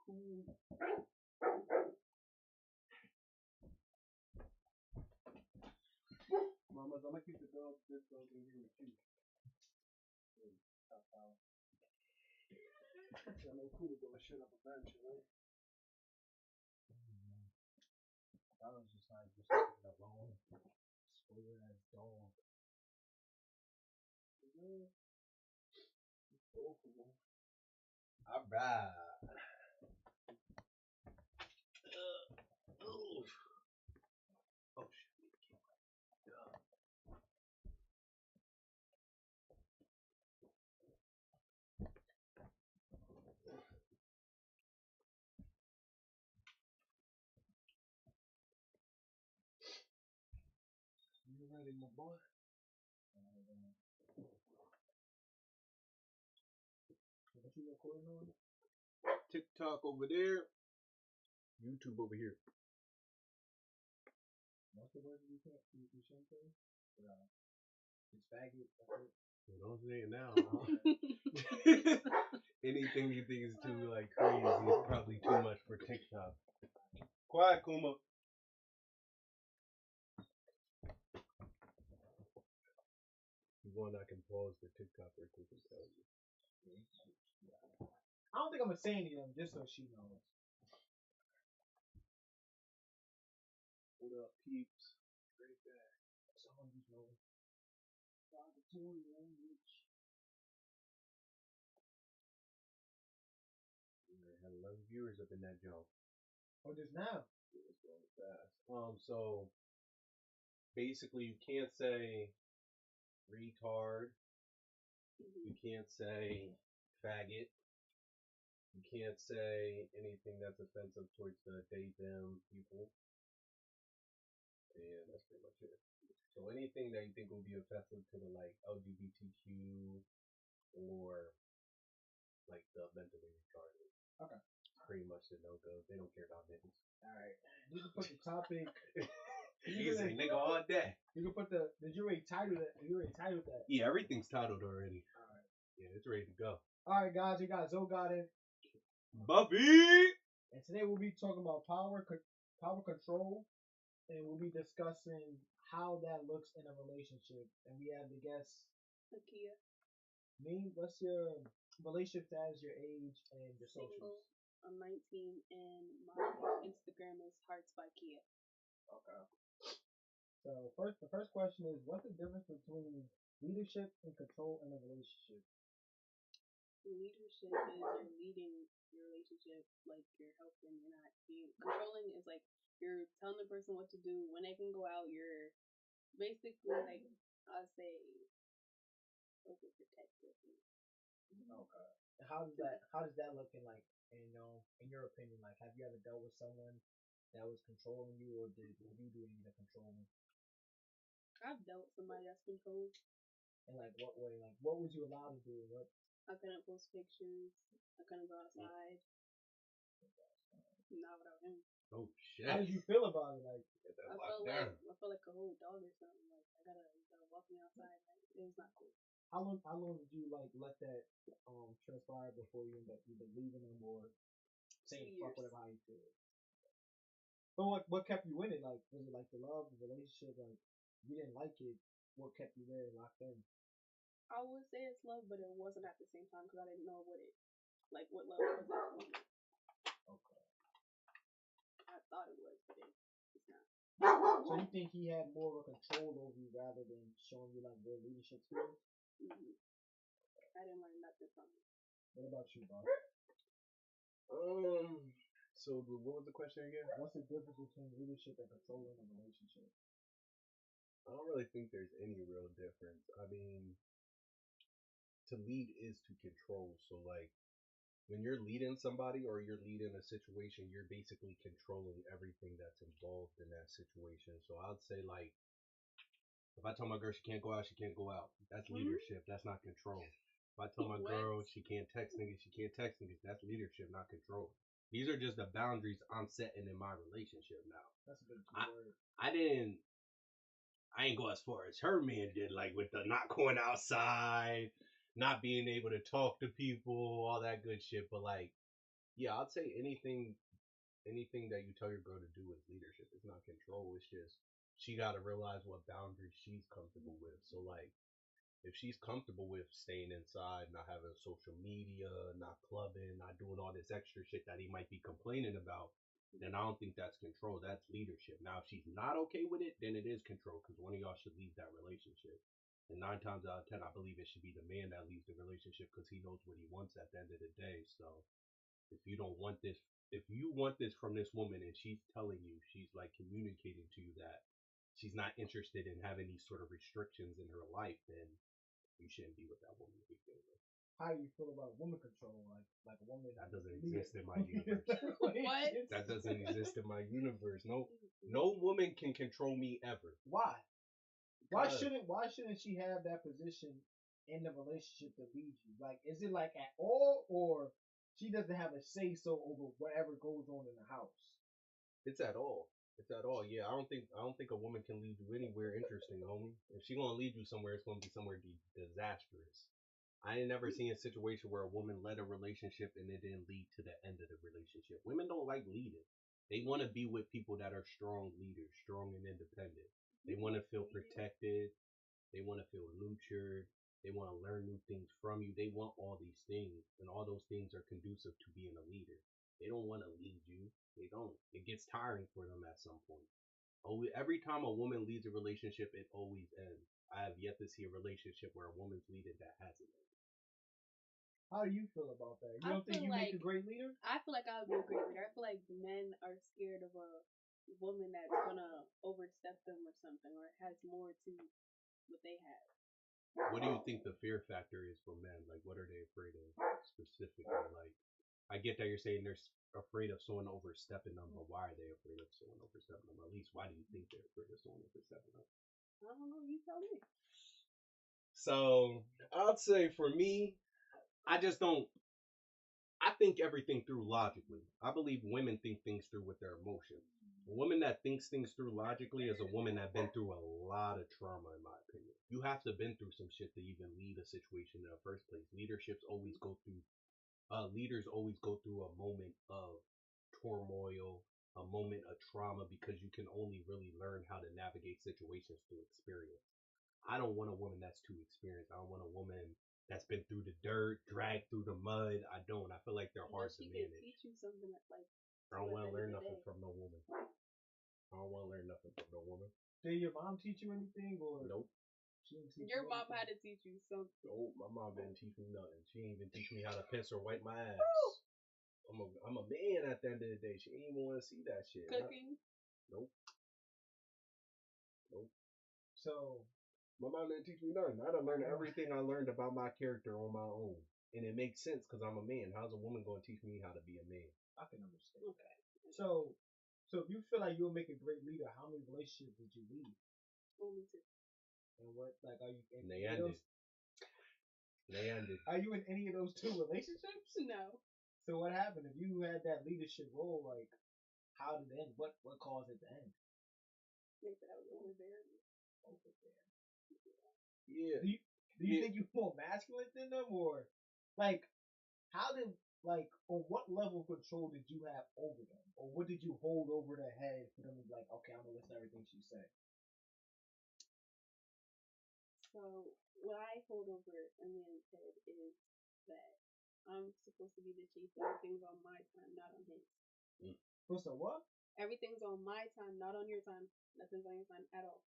cool. Mamas, I'm gonna keep the dog. This dog in here with you. I know cool gonna shut up eventually. I was just like, just leave it alone. Spoiler ass dog. Both of them. Alright. Oh shit. You ready, my boy? What you recording on? TikTok over there. YouTube over here. What's the word you can't you shouldn't say? It's faggot. That's it. Well, don't say it now. Anything you think is too like crazy is probably too much for TikTok. Quiet, Kuma. You want I can pause the TikTok or quick and tell you. I don't think I'm gonna say any of them just so she knows. What up, peeps? Right back. Someone just knows. I had 11 viewers up in that jump. Oh, just now. It was going fast. So basically, you can't say retard. You can't say faggot. You can't say anything that's offensive towards the they them people. And that's pretty much it. So anything that you think will be offensive to the like LGBTQ or like the mentally retarded. Okay. Pretty much the no go. They don't care about niggas. Alright. You can put the topic. You say nigga all day. You can put the. Did you already title that? You already titled that. Yeah, everything's titled already. Alright. Yeah, it's ready to go. Alright, guys. We got Zogarden. Buffy! And today we'll be talking about power control, and we'll be discussing how that looks in a relationship. And we have the guest, Akia. me. What's your relationship as your age and your Single. socials? I'm 19 and my Instagram is Hearts by Kia. Okay. So the first question is, what's the difference between leadership and control in a relationship? Leadership is you're leading your relationship, like you're helping, you're not being controlling is like you're telling the person what to do, when they can go out, you're basically like I'll say overprotective. Okay. How does that look in like in your opinion, like have you ever dealt with someone that was controlling you, or did you do any of the controlling? I've dealt with somebody that's controlled. In like what way? Like what was you allowed to do? What? I couldn't post pictures. I couldn't go outside. Not without him. Oh shit. How did you feel about it? Like I felt like a whole dog or something. Like I gotta walk me outside. Like it was not cool. How long did you like let that transpire before you end up either leaving them or saying fuck whatever how you feel? But what kept you in it? Like was it like the love, the relationship? Like you didn't like it. What kept you there locked in? I would say it's love, but it wasn't at the same time because I didn't know what love was at the moment. Okay. I thought it was, but it's not. So you think he had more of a control over you rather than showing you like real leadership skills? I didn't learn nothing from him. What about you, Bob? So what was the question again? What's the difference between leadership and control in a relationship? I don't really think there's any real difference. I mean, to lead is to control. So like when you're leading somebody or you're leading a situation, you're basically controlling everything that's involved in that situation. So I'd say like if I tell my girl she can't go out, she can't go out. That's leadership. That's not control. If I tell my girl she can't text niggas, she can't text niggas. That's leadership, not control. These are just the boundaries I'm setting in my relationship now. That's a good word. I ain't go as far as her man did, like with the not going outside, not being able to talk to people, all that good shit. But like, Yeah, I'd say anything that you tell your girl to do is leadership. It's not control. It's just she got to realize what boundaries she's comfortable with. So like if she's comfortable with staying inside, not having social media, not clubbing, not doing all this extra shit that he might be complaining about, then I don't think that's control. That's leadership. Now, if she's not okay with it, then it is control because one of y'all should leave that relationship. And 9 times out of 10, I believe it should be the man that leaves the relationship because he knows what he wants at the end of the day. So if you don't want this, if you want this from this woman and she's telling you, she's like communicating to you that she's not interested in having these sort of restrictions in her life, then you shouldn't be with that woman to begin with. How do you feel about woman control? Like a woman That doesn't exist in my universe. What? That doesn't exist in my universe. No woman can control me ever. Why? Why Because shouldn't she have that position in the relationship to lead you? Like, is it like at all, or she doesn't have a say so over whatever goes on in the house? it's at all. It's at all. Yeah, I don't think a woman can lead you anywhere interesting, homie. If she gonna lead you somewhere, it's gonna be somewhere disastrous. I ain't never seen a situation where a woman led a relationship and it didn't lead to the end of the relationship. Women don't like leading. They want to be with people that are strong leaders, strong and independent. They want to feel protected. They want to feel nurtured. They want to learn new things from you. They want all these things, and all those things are conducive to being a leader. They don't want to lead you. They don't. It gets tiring for them at some point. Every time a woman leads a relationship, it always ends. I have yet to see a relationship where a woman's leading that hasn't ended. How do you feel about that? You I don't think feel you make like a great leader? I feel like I would be a great leader. I feel like men are scared of a woman that's gonna overstep them or something, or has more to what they have. What do you think the fear factor is for men? Like, what are they afraid of specifically? Like, I get that you're saying they're afraid of someone overstepping them, but why are they afraid of someone overstepping them? At least, why do you think they're afraid of someone overstepping them? I don't know. You tell me. So, I'd say for me, I just don't. I think everything through logically. I believe women think things through with their emotions. A woman that thinks things through logically is a woman that's been through a lot of trauma, in my opinion. You have to been through some shit to even lead a situation in the first place. Leaders always go through a moment of turmoil, a moment of trauma, because you can only really learn how to navigate situations through experience. I don't want a woman that's too experienced. I don't want a woman that's been through the dirt, dragged through the mud. I don't. I feel like they're But hard to she could manage. teach you something that, like, I don't at want the to end learn of the nothing day. from no woman. I don't want to learn nothing from no woman. Did your mom teach you anything, or Nope. she didn't teach Your you mom anything? had to teach you something. Nope. My mom didn't teach me nothing. She didn't even teach me how to piss or wipe my ass. I'm a man at the end of the day. She didn't even want to see that shit. Cooking. Nope. Nope. So My mom didn't teach me nothing. I done learned everything I learned about my character on my own. And it makes sense because I'm a man. How's a woman going to teach me how to be a man? I can understand. Okay. So if you feel like you'll make a great leader, how many relationships did you lead? Only two. And what, like, are you in And they any of ended. They ended. Are you in any of those two relationships? No. So what happened if you had that leadership role? Like, how did it end? What caused it to end? They said I was overbearing. Overbearing. Yeah. Do you think you're more masculine than them, or like how did like on what level of control did you have over them, or what did you hold over their head for them to be like, okay, I'm gonna listen to everything she said? So what I hold over a man's head is that I'm supposed to be the chief. Everything's on my time, not on his. What's the what? Everything's on my time, not on your time. Nothing's on your time at all.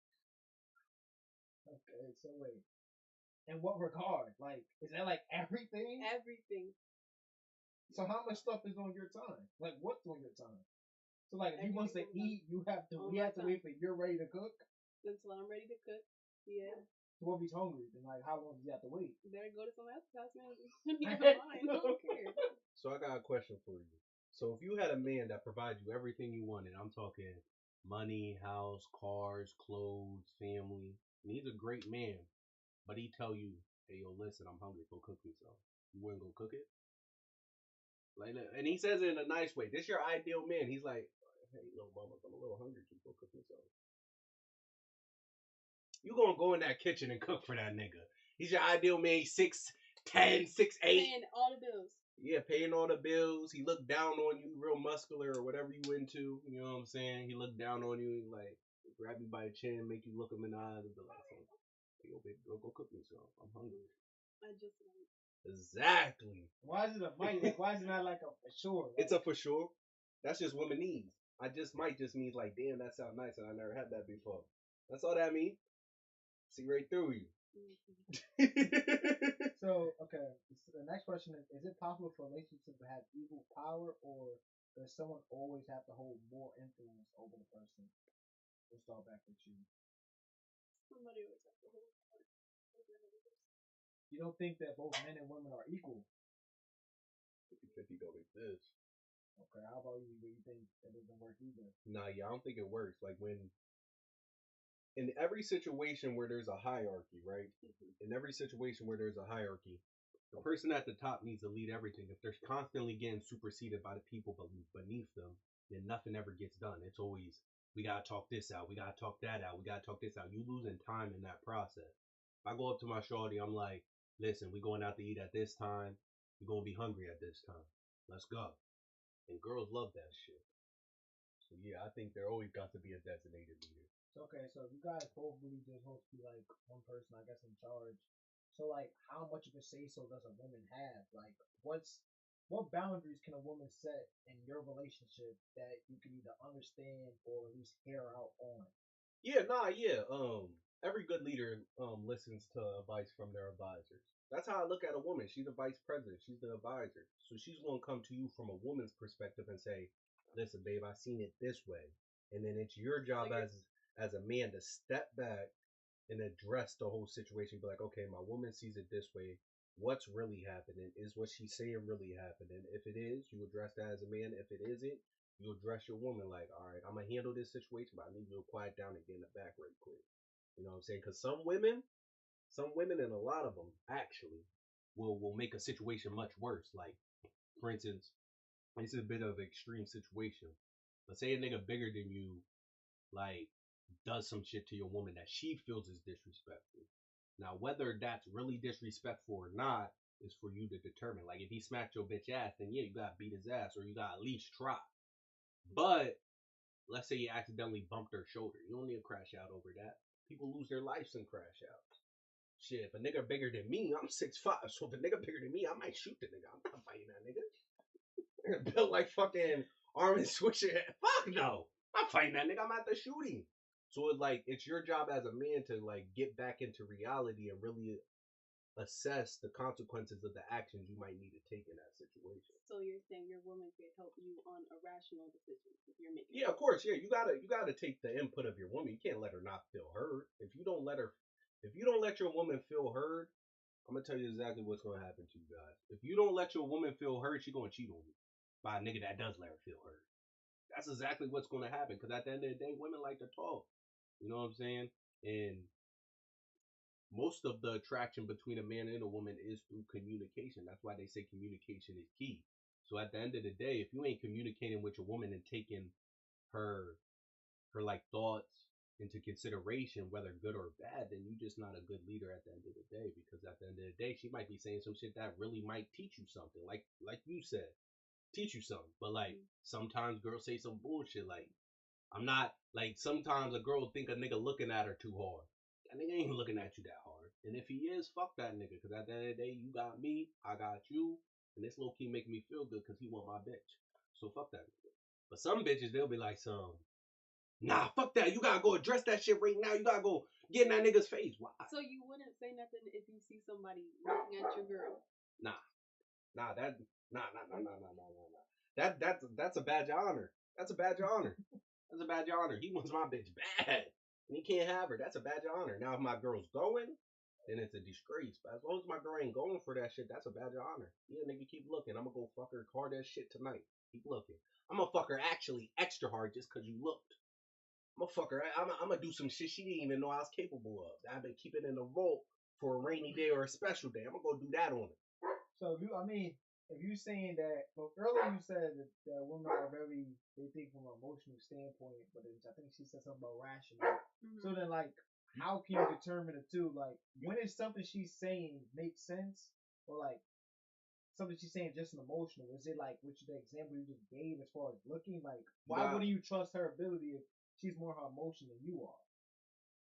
Okay, so wait. In what regard? Like, is that like everything? Everything. So how much stuff is on your time? Like, what's on your time? So like, if he wants to eat, we have to wait for you're ready to cook until I'm ready to cook. Yeah. So if he's hungry, then like, how long does he have to wait? You better go to someone else's house, man. I don't care. So I got a question for you. So if you had a man that provides you everything you wanted, I'm talking money, house, cars, clothes, family, and he's a great man, but he tell you, hey, yo, listen, I'm hungry, go cook me some. You wouldn't go cook it? Like, and he says it in a nice way. This your ideal man. He's like, hey, little mama, I'm a little hungry. Can you go cook me some? You gonna go in that kitchen and cook for that nigga. He's your ideal man. 6'10", 6'8". Paying all the bills. Yeah, paying all the bills. He looked down on you, real muscular or whatever you into. You know what I'm saying? He looked down on you, like grab you by the chin, make you look him in the eyes, and be like, "Hey, yo, baby, go cook me some. I'm hungry." I just like. Exactly. Why is it a might? Like, why is it not like a for sure? Like, It's a for sure. That's just women needs. I just might just means like, damn, that sounds nice, and I never had that before. That's all that means. See right through you. so, okay. The next question is it possible for relationships to have equal power, or does someone always have to hold more influence over the person? We'll start back with you. Somebody always has to hold power over another person. You don't think that both men and women are equal? 50-50 don't exist. Okay, how about you? Do you think that doesn't work either? Nah, yeah, I don't think it works. Like when in every situation where there's a hierarchy, right? In every situation where there's a hierarchy, the person at the top needs to lead everything. If they're constantly getting superseded by the people beneath them, then nothing ever gets done. It's always, we gotta talk this out, we gotta talk that out, we gotta talk this out. You losing time in that process. If I go up to my shorty, I'm like, listen, we going out to eat at this time. You're gonna be hungry at this time. Let's go. And girls love that shit. So yeah, I think there always got to be a designated leader. Okay, so if you guys both really just supposed to be like one person, I guess, in charge. So like, how much of a say so does a woman have? Like, what boundaries can a woman set in your relationship that you can either understand or at least hear out on? Yeah, nah, yeah. Every good leader listens to advice from their advisors. That's how I look at a woman. She's the vice president. She's the advisor. So she's gonna come to you from a woman's perspective and say, "Listen, babe, I seen it this way," and then it's your job as a man to step back and address the whole situation. Be like, okay, my woman sees it this way. What's really happening? Is what she's saying really happening? If it is, you address that as a man. If it isn't, you address your woman like, all right, I'm gonna handle this situation, but I need you to quiet down and get in the back right quick. You know what I'm saying? Because some women, and a lot of them actually will make a situation much worse. Like, for instance, this is a bit of an extreme situation. Let's say a nigga bigger than you, like, does some shit to your woman that she feels is disrespectful. Now, whether that's really disrespectful or not is for you to determine. Like, if he smacked your bitch ass, then yeah, you gotta beat his ass or you gotta at least try. But let's say you accidentally bumped her shoulder. You don't need to crash out over that. People lose their lives in crash outs. Shit, if a nigga bigger than me, I'm 6'5", so if a nigga bigger than me, I might shoot the nigga. I'm not fighting that nigga. Built like fucking Armin Swisher. Fuck no. I'm fighting that nigga. I'm at the shooting. So it's like it's your job as a man to like get back into reality and really assess the consequences of the actions you might need to take in that situation. So you're saying your woman could help you on a rational decision if you're making. Yeah, of course. Yeah, you gotta take the input of your woman. You can't let her not feel heard. If you don't let your woman feel heard, I'm gonna tell you exactly what's gonna happen to you guys. If you don't let your woman feel heard, she's gonna cheat on you by a nigga that does let her feel heard. That's exactly what's gonna happen. Because at the end of the day, women like to talk. You know what I'm saying? And most of the attraction between a man and a woman is through communication. That's why they say communication is key. So at the end of the day, if you ain't communicating with your woman and taking her like thoughts into consideration, whether good or bad, then you're just not a good leader at the end of the day. Because at the end of the day, she might be saying some shit that really might teach you something. Like you said, teach you something. But like sometimes girls say some bullshit like, I'm not like sometimes a girl think a nigga looking at her too hard. That nigga ain't looking at you that hard. And if he is, fuck that nigga. Cause at the end of the day, you got me, I got you, and this low key making me feel good because he want my bitch. So fuck that nigga. But some bitches, they'll be like nah, fuck that. You gotta go address that shit right now. You gotta go get in that nigga's face. Why? So you wouldn't say nothing if you see somebody looking at your girl? Nah. Nah. That's a badge of honor. That's a badge of honor. That's a badge of honor. He wants my bitch bad. And he can't have her. That's a badge of honor. Now, if my girl's going, then it's a disgrace. But as long as my girl ain't going for that shit, that's a badge of honor. Yeah, nigga, keep looking. I'm gonna go fuck her hard as shit tonight. Keep looking. I'm gonna fuck her actually extra hard just because you looked. I'm gonna fuck her. I'm gonna do some shit she didn't even know I was capable of. I've been keeping in the vault for a rainy day or a special day. I'm gonna go do that on it. So if you're saying that, well, earlier you said that women are they think from an emotional standpoint, but then I think she said something about rational. Mm-hmm. So then, like, how can you determine the two? Like, when is something she's saying makes sense, or like something she's saying just an emotional? Is it like which the example you just gave as far as looking? Like, why wouldn't you trust her ability if she's more her emotion than you are?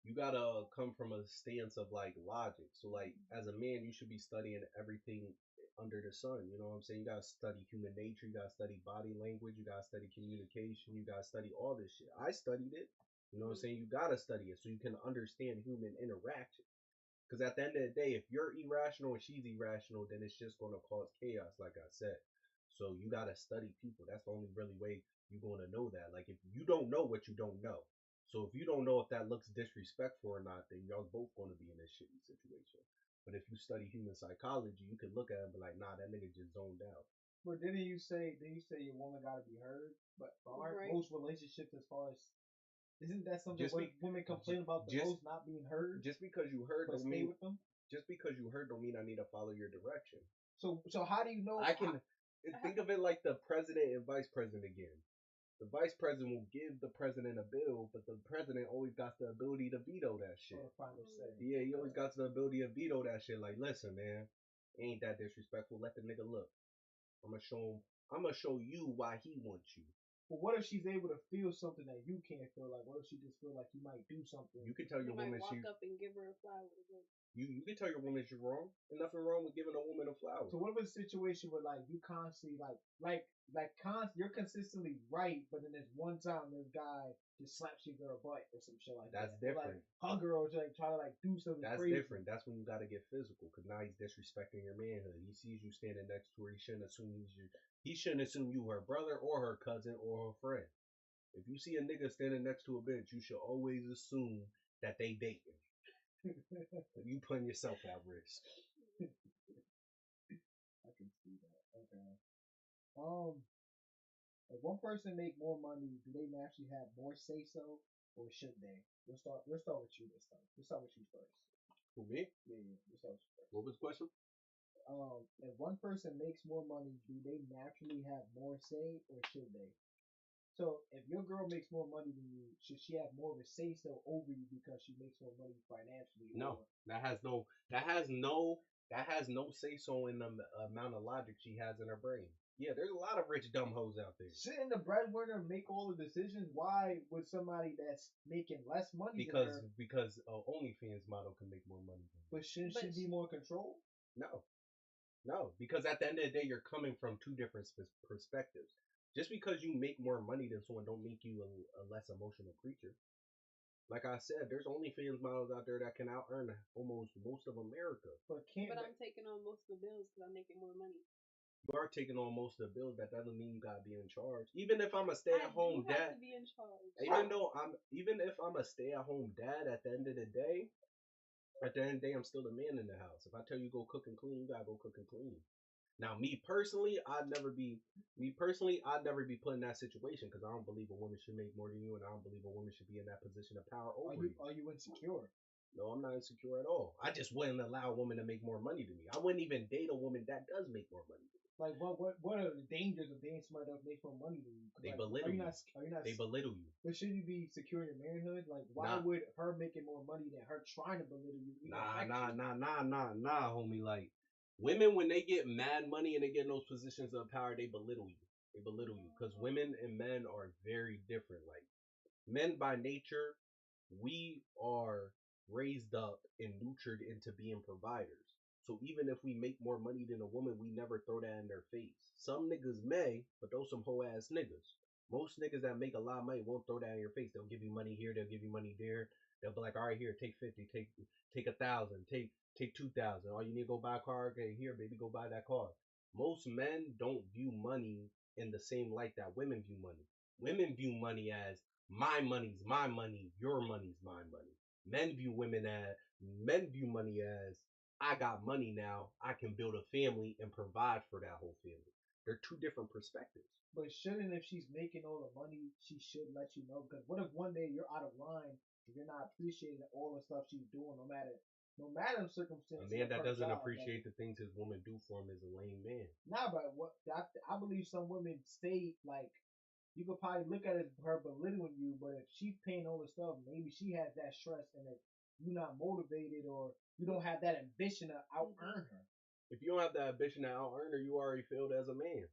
You gotta come from a stance of like logic. So like as a man, you should be studying everything under the sun. You know what I'm saying? You gotta study human nature. You gotta study body language. You gotta study communication. You gotta study all this shit. I studied it. You know what I'm saying? You gotta study it so you can understand human interaction. Because at the end of the day, if you're irrational and she's irrational, then it's just gonna cause chaos, like I said. So you gotta study people. That's the only really way you're gonna know that. Like if you don't know what you don't know. So if you don't know if that looks disrespectful or not, then y'all both gonna be in a shitty situation. But if you study human psychology, you can look at it and be like, nah, that nigga just zoned out. But didn't you say your woman gotta be heard? But aren't most relationships as far as isn't that something women complain about the most not being heard? Just because you heard don't mean with them. Just because you heard don't mean I need to follow your direction. So how do you know? I can think of it like the president and vice president again. The vice president will give the president a bill, but the president always got the ability to veto that shit. Yeah, he always got the ability to veto that shit. Like, listen, man, ain't that disrespectful. Let the nigga look. I'm gonna show you why he wants you. But what if she's able to feel something that you can't feel? Like, what if she just feel like you might do something? You can tell your woman walk up and give her a flower. You can tell your woman she's wrong. There's nothing wrong with giving a woman a flower. So what if a situation where like you constantly you're consistently right, but then there's one time this guy just slaps your girl butt or some shit like that. That's different. Or, like, hug her or like try to like do something. That's crazy. Different. That's when you gotta get physical because now he's disrespecting your manhood. He sees you standing next to her. He shouldn't assume He shouldn't assume you her brother or her cousin or her friend. If you see a nigga standing next to a bench, you should always assume that they dating. You putting yourself at risk. I can see that. Okay. If one person make more money, do they naturally have more say so, or should they? We'll start with you this time. We'll start with you first. Who, me? Yeah. We'll start with you first. What was the question? If one person makes more money, do they naturally have more say, or should they? So if your girl makes more money than you, should she have more of a say so over you because she makes more money financially? No, that has no say so in the amount of logic she has in her brain. Yeah, there's a lot of rich dumb hoes out there. Shouldn't the breadwinner make all the decisions? Why would somebody that's making less money because OnlyFans model can make more money than you. But shouldn't she be more controlled? No, because at the end of the day, you're coming from two different perspectives. Just because you make more money than someone don't make you a less emotional creature. Like I said, there's OnlyFans models out there that can out earn almost most of America. But I'm taking on most of the bills because I'm making more money. You are taking on most of the bills. That doesn't mean you gotta be in charge. Even if I'm a stay-at-home dad, to be in charge. Even if I'm a stay-at-home dad, at the end of the day, I'm still the man in the house. If I tell you go cook and clean, you gotta go cook and clean. Now, me personally, I'd never be put in that situation because I don't believe a woman should make more than you, and I don't believe a woman should be in that position of power over you. Are you insecure? No, I'm not insecure at all. I just wouldn't allow a woman to make more money than me. I wouldn't even date a woman that does make more money than me. Like, what are the dangers of dating somebody that makes more money than you? They belittle you. They belittle you. But should you be secure in your manhood? Like, why would her making more money than her trying to belittle you? Nah, homie. Like, women, when they get mad money and they get in those positions of power, they belittle you. Because women and men are very different. Like, men by nature, we are raised up and nurtured into being providers. So even if we make more money than a woman, we never throw that in their face. Some niggas may, but those some hoe ass niggas. Most niggas that make a lot of money won't throw that in your face. They'll give you money here, they'll give you money there. They'll be like, all right, here, take 50, take 1,000, take 2,000. All you need to go buy a car, okay, here, baby, go buy that car. Most men don't view money in the same light that women view money. Women view money as my money's my money, your money's my money. Men view money as I got money now, I can build a family and provide for that whole family. They're two different perspectives. But shouldn't, if she's making all the money, she should let you know? Because what if one day you're out of line and you're not appreciating all the stuff she's doing, no matter the circumstance? A man that doesn't appreciate the things his woman do for him is a lame man. Nah, but I believe some women stay like, you could probably look at it as her belittling you, but if she's paying all the stuff, maybe she has that stress, and if you're not motivated or you don't have that ambition to out earn her. If you don't have the ambition to out earn her, you already failed as a man.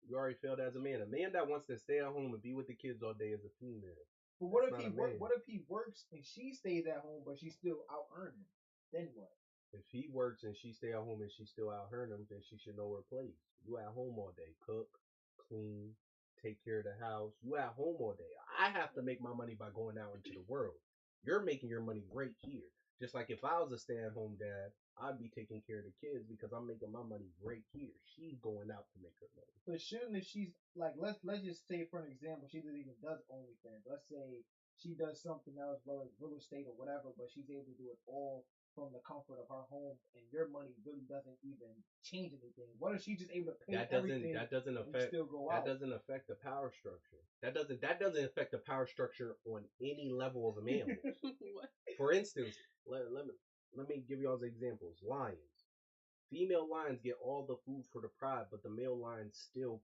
You already failed as a man. A man that wants to stay at home and be with the kids all day is a female. But That's not a man. What if he works and she stays at home, but she's still out earning? Then what? If he works and she stay at home and she still out earn him, then she should know her place. You at home all day, cook, clean, take care of the house. You at home all day. I have to make my money by going out into the world. You're making your money right here. Just like if I was a stay-at-home dad, I'd be taking care of the kids because I'm making my money right here. She's going out to make her money. But shouldn't if she's like let's just say for an example, she doesn't even does OnlyFans. Let's say she does something else, whether it's real estate or whatever, but she's able to do it all from the comfort of her home, and your money really doesn't even change anything. What if she's just able to pay everything? That doesn't and affect still go that out? doesn't affect the power structure. That doesn't affect the power structure on any level of mammals. What? For instance, let me give y'all examples. Lions. Female lions get all the food for the pride, but the male lion still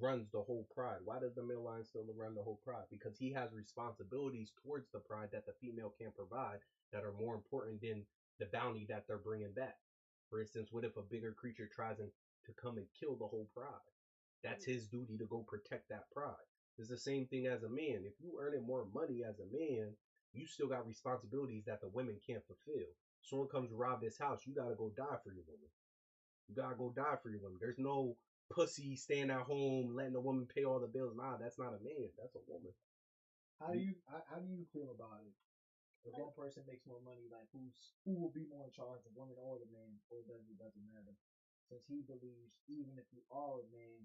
runs the whole pride. Why does the male lion still run the whole pride? Because he has responsibilities towards the pride that the female can't provide that are more important than the bounty that they're bringing back. For instance, what if a bigger creature tries to come and kill the whole pride? That's his duty to go protect that pride. It's the same thing as a man. If you earning more money as a man, you still got responsibilities that the women can't fulfill. Someone comes to rob this house, you gotta go die for your woman. You gotta go die for your woman. There's no pussy staying at home letting the woman pay all the bills. Nah, that's not a man. That's a woman. How do you feel about it? If one person makes more money, like who will be more in charge, the woman or the man, or doesn't matter? Since he believes even if you are a man,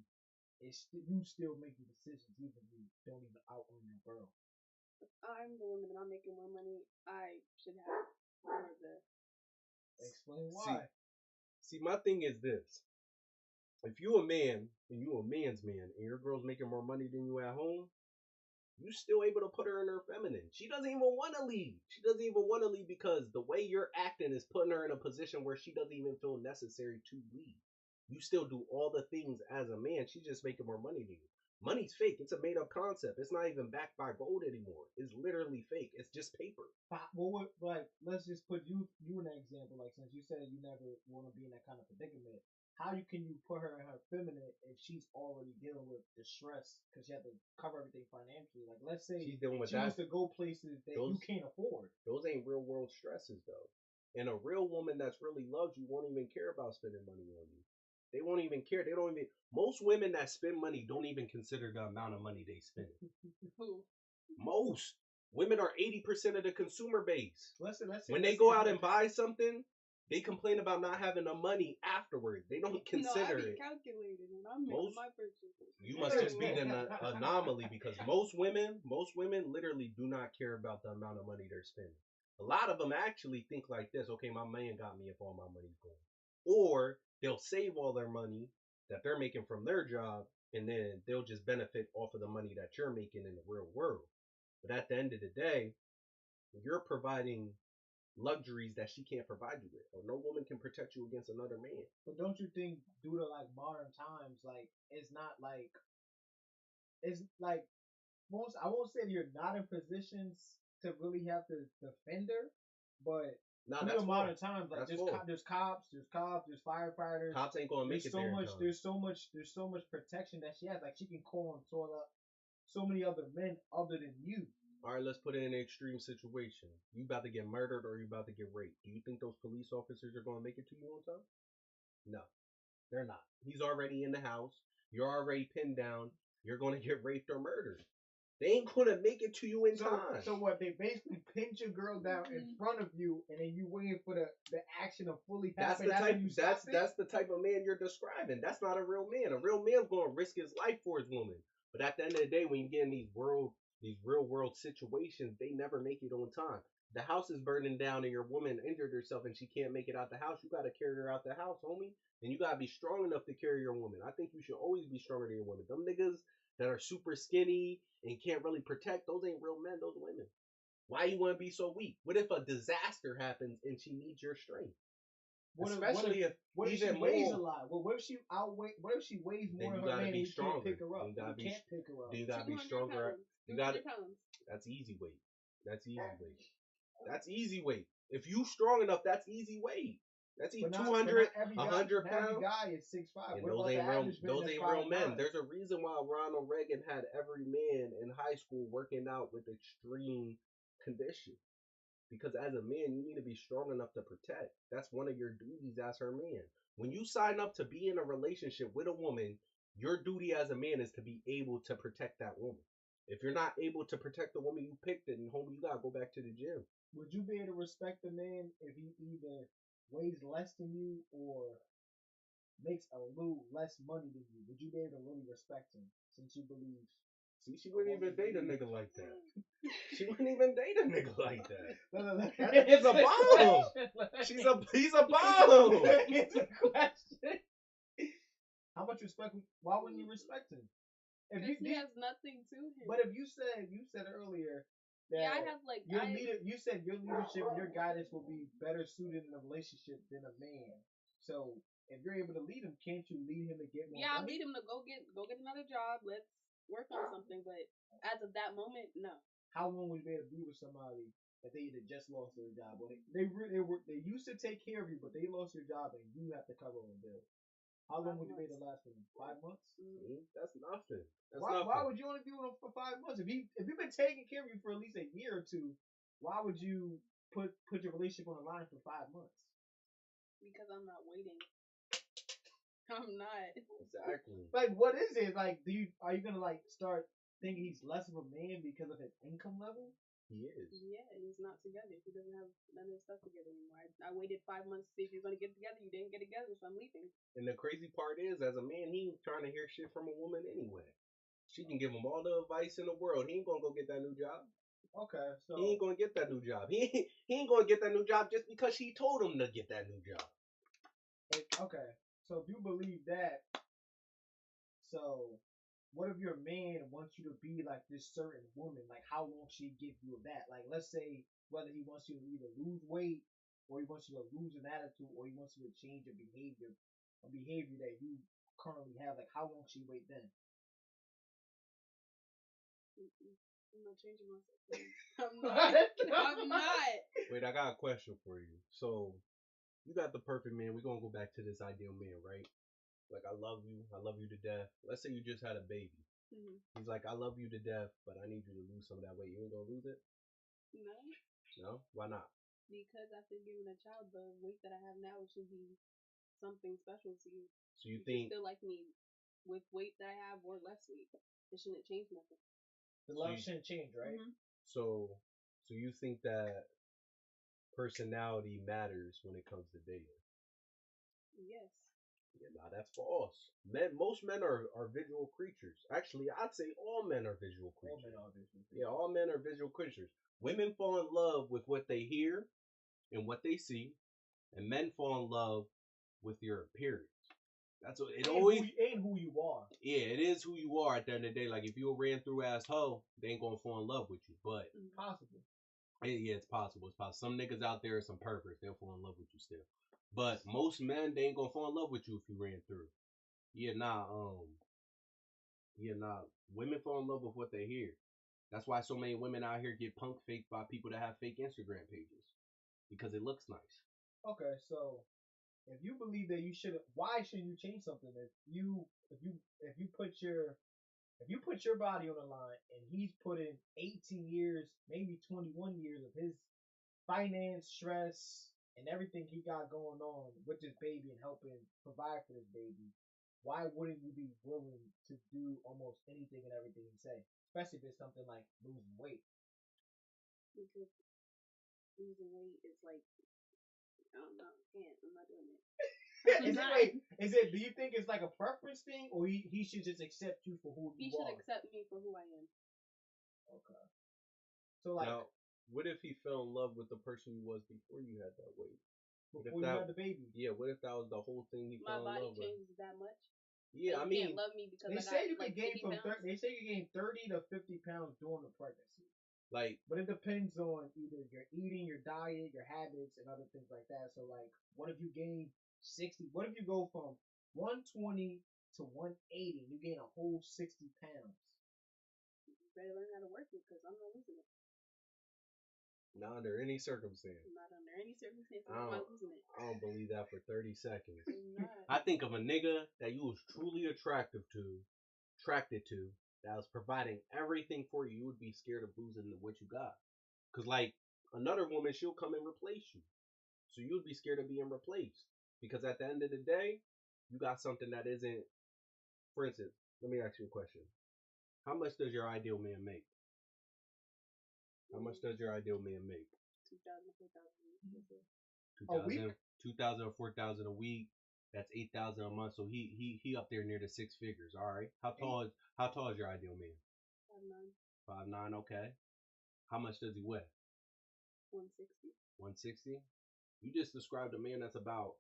you still make the decisions even if you don't even out earn your girl. I'm the woman and I'm making more money. I should have more of the. Explain why. See, my thing is this. If you a man and you a man's man and your girl's making more money than you at home, you still able to put her in her feminine. She doesn't even want to leave. She doesn't even want to leave because the way you're acting is putting her in a position where she doesn't even feel necessary to leave. You still do all the things as a man. She's just making more money than you. Money's fake. It's a made up concept. It's not even backed by gold anymore. It's literally fake. It's just paper. Well, like let's just put you in that example. Like since you said you never want to be in that kind of predicament, how can you put her in her feminine if she's already dealing with the stress because she had to cover everything financially? Like let's say she's dealing with she wants to go places that you can't afford. Those ain't real world stresses though. And a real woman that's really loves you won't even care about spending money on you. They won't even care. They don't even. Most women that spend money don't even consider the amount of money they spend. Who? Most women are 80% of the consumer base. Let's when they go out and buy something, they complain about not having the money afterward. They don't consider no, I be it. Calculating and I'm making my purchases. You must just be an anomaly because most women literally do not care about the amount of money they're spending. A lot of them actually think like this: okay, my man got me if all my money's gone. Or they'll save all their money that they're making from their job, and then they'll just benefit off of the money that you're making in the real world. But at the end of the day, you're providing luxuries that she can't provide you with, or no woman can protect you against another man. But don't you think, due to like modern times, like it's like most, I won't say you're not in positions to really have to defend her, but due to modern times, like there's cops, there's firefighters. Cops ain't gonna make it there. There's so much protection that she has. Like she can call and sort up so many other men other than you. All right, let's put it in an extreme situation. You about to get murdered or you about to get raped. Do you think those police officers are going to make it to you on time? No, they're not. He's already in the house. You're already pinned down. You're going to get raped or murdered. They ain't going to make it to you in time. So what? They basically pinch your girl down in front of you, and then you waiting for the action to fully happen. That's the type of man you're describing. That's not a real man. A real man's going to risk his life for his woman. But at the end of the day, when you get in these real world situations, they never make it on time. The house is burning down and your woman injured herself and she can't make it out the house. You got to carry her out the house, homie. And you got to be strong enough to carry your woman. I think you should always be stronger than your woman. Them niggas that are super skinny and can't really protect, those ain't real men, those women. Why you want to be so weak? What if a disaster happens and she needs your strength? What if she weighs a lot? Well, what if she weighs more than her man and you can't pick her up? You can't pick her up. Then you gotta be stronger. That's easy weight. That's easy weight. If you strong enough, that's easy weight. That's eat But 200, not every guy, 100 not every pounds. guy is 6'5". And What those about the ain't real. average man Those that's ain't real men. 5'9"? There's a reason why Ronald Reagan had every man in high school working out with extreme condition. Because as a man, you need to be strong enough to protect. That's one of your duties as her man. When you sign up to be in a relationship with a woman, your duty as a man is to be able to protect that woman. If you're not able to protect the woman you picked, then homie, you gotta go back to the gym. Would you be able to respect a man if he either weighs less than you or makes a little less money than you? Would you be able to really respect him since you believe? See, she wouldn't even date a nigga like that. She wouldn't even date a nigga like that. No. That nigga's a bomb. He's a bomb. It's a question. How much respect? Why wouldn't you respect him? If Because he has nothing to him. But if you said earlier that I have like you said your leadership and your guidance will be better suited in a relationship than a man. So if you're able to lead him, can't you lead him to get more? Yeah, I'll money? lead him to go get another job. Let's work on something. But as of that moment, no. How long would you be able to be with somebody that they either just lost their job or they used to take care of you, but they lost their job and you have to cover them bills? How long would you be able to last with them? 5 months? See, that's nothing. Why would you only be with him for 5 months? If you've been taking care of you for at least a year or two, why would you put your relationship on the line for 5 months? Because I'm not waiting. I'm not. Exactly. Like, what is it? Like, are you gonna like start thinking he's less of a man because of his income level? He is. Yeah, and he's not together. He doesn't have none of his stuff together anymore. I waited 5 months to see if he was gonna get together. You didn't get together, so I'm leaving. And the crazy part is, as a man, he ain't trying to hear shit from a woman anyway. She can give him all the advice in the world. He ain't gonna go get that new job. Okay, so he ain't gonna get that new job. He ain't gonna get that new job just because she told him to get that new job. Okay, so if you believe that, so what if your man wants you to be like this certain woman? Like, how long she give you of that? Like, let's say whether he wants you to either lose weight, or he wants you to lose an attitude, or he wants you to change your behavior, a behavior that you currently have. Like, how long she wait then? I'm not changing myself. I'm not. Wait, I got a question for you. So, you got the perfect man. We're gonna go back to this ideal man, right? Like, I love you to death. Let's say you just had a baby. Mm-hmm. He's like, I love you to death, but I need you to lose some of that weight. You ain't gonna lose it? No. No? Why not? Because after giving a child the weight that I have now, it should be something special to you. So you think still like me with weight that I have or less weight? It shouldn't change nothing. The love shouldn't change, right? Mm-hmm. So you think that personality matters when it comes to dating? Yes. Yeah, nah, that's false. Most men are visual creatures. Actually, I'd say all men are visual creatures. All men are visual creatures. Yeah, all men are visual creatures. Women fall in love with what they hear and what they see, and men fall in love with your appearance. That's what it always ain't who you are. Yeah, it is who you are at the end of the day. Like, if you're a ran through ass hoe, they ain't gonna fall in love with you. But possible. Yeah, it's possible. It's possible. Some niggas out there are some perverts. They'll fall in love with you still. But most men, they ain't gonna fall in love with you if you ran through. Yeah, nah. Women fall in love with what they hear. That's why so many women out here get punk faked by people that have fake Instagram pages, because it looks nice. Okay, so if you believe that you shouldn't, why should you change something? If you put your body on the line and he's put in 18 years, maybe 21 years of his finance, stress, and everything he got going on with this baby and helping provide for this baby, why wouldn't you be willing to do almost anything and everything he say? Especially if it's something like losing weight. Because losing weight is like, I don't know, I'm not doing it. Do you think it's like a preference thing, or he should just accept you for who you are? He should accept me for who I am. Okay. So, like, now, what if he fell in love with the person you was before you had that weight? Before you had the baby? Yeah, what if that was the whole thing he fell in love with? My body changes that much? Yeah, you can't love me because they say you could gain from 30. They say you gain 30 to 50 pounds during the pregnancy. Like, but it depends on either your eating, your diet, your habits, and other things like that. So, like, what if you gain 60? What if you go from 120 to 180? You gain a whole 60 pounds. You better learn how to work it, because I'm not losing it. Not under any circumstance. Not under any circumstances. I I'm don't, not losing it. I don't believe that for 30 seconds. I'm not. I think of a nigga that you was truly attracted to, that was providing everything for you. You would be scared of losing what you got. Cause like another woman, she'll come and replace you. So you would be scared of being replaced. Because at the end of the day, you got something that isn't. For instance, let me ask you a question. How much does your ideal man make? How much does your ideal man make? 2,000, 4,000. 2,000, 2,000 or 4,000 a week. That's 8,000 a month. So he up there near the six figures. All right. How tall is your ideal man? 5'9". 5'9". Okay. How much does he weigh? 160. 160. You just described a man that's about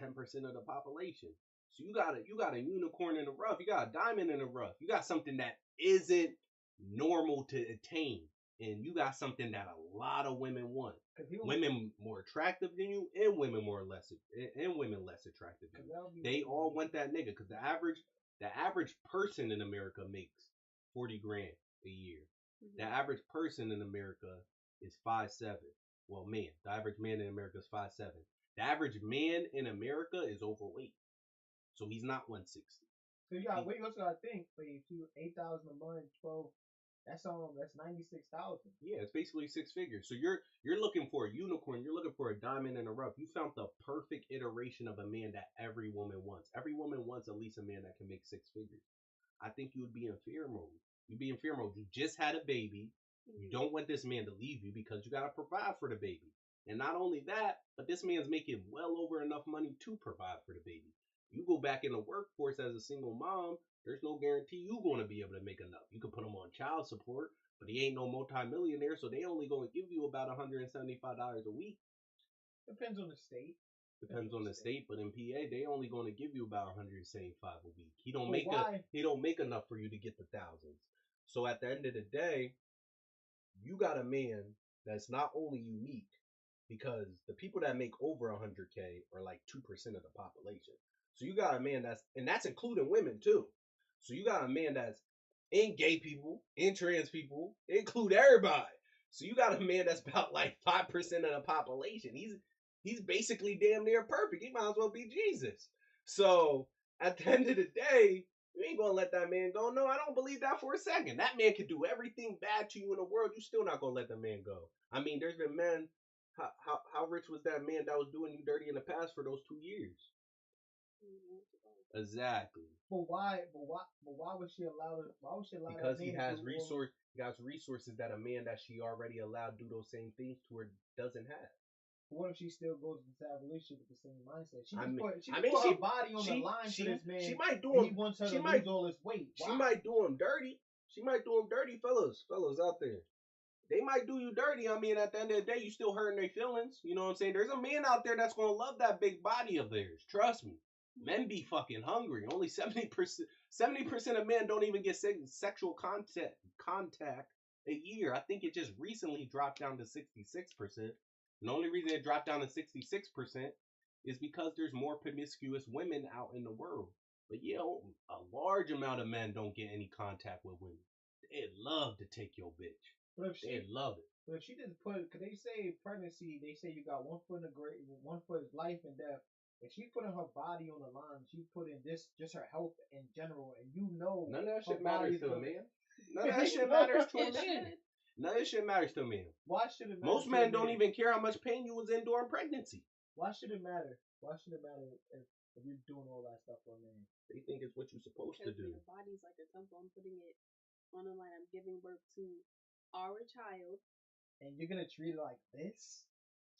10% of the population. So you got a unicorn in the rough. You got a diamond in the rough. You got something that isn't normal to attain, and you got something that a lot of women want. Women more attractive than you, and women less attractive than you. They all want that nigga because the average person in America makes 40 grand a year. Mm-hmm. The average person in America is 5'7". Well, man, the average man in America is 5'7". The average man in America is overweight, so he's not 160. So you got what you also gotta think. If you 8,000 a month, 12, that's 96,000. Yeah, it's basically six figures. So you're looking for a unicorn. You're looking for a diamond in the rough. You found the perfect iteration of a man that every woman wants. Every woman wants at least a man that can make six figures. I think you would be in fear mode. You'd be in fear mode. You just had a baby. You don't want this man to leave you because you gotta provide for the baby. And not only that, but this man's making well over enough money to provide for the baby. You go back in the workforce as a single mom, there's no guarantee you're going to be able to make enough. You can put him on child support, but he ain't no multimillionaire, so they only going to give you about $175 a week. Depends on the state. Depends on the state, but in PA, they only going to give you about $175 a week. He don't make enough for you to get the thousands. So at the end of the day, you got a man that's not only unique, because the people that make over 100K are like 2% of the population. So you got a man that's including women too. So you got a man that's in gay people, in trans people, include everybody. So you got a man that's about like 5% of the population. He's basically damn near perfect. He might as well be Jesus. So at the end of the day, you ain't gonna let that man go. No, I don't believe that for a second. That man could do everything bad to you in the world. You still not gonna let the man go. I mean, there's been men. How rich was that man that was doing you dirty in the past for those 2 years? Exactly. But why would she allow it? Why would she allow because that he man has resources that a man that she already allowed do those same things to her doesn't have. But what if she still goes into that relationship with the same mindset? She put her body on the line for this man. She might do him. He wants her to lose all his weight. She might do him dirty. Fellas out there. They might do you dirty. I mean, at the end of the day, you still hurting their feelings. You know what I'm saying? There's a man out there that's gonna love that big body of theirs. Trust me. Men be fucking hungry. Only 70% of men don't even get sexual contact a year. I think it just recently dropped down to 66%. And the only reason it dropped down to 66% is because there's more promiscuous women out in the world. But yeah, a large amount of men don't get any contact with women. They'd love to take your bitch. They'd love it. But if she just because they say pregnancy, they say you got one foot in the grave, one foot is life and death. If she's putting her body on the line, she's putting this just her health in general, and you know none of that shit matters to a man. None of that shit matters to a man. None of that shit matters to a man. Why should it matter? Most men don't even care how much pain you was in during pregnancy. Why should it matter? Why should it matter if you're doing all that stuff for a man? They think it's what you're supposed to do. Your body's like a temple. I'm putting it on the line. I'm giving birth to our child. And you're gonna treat her like this?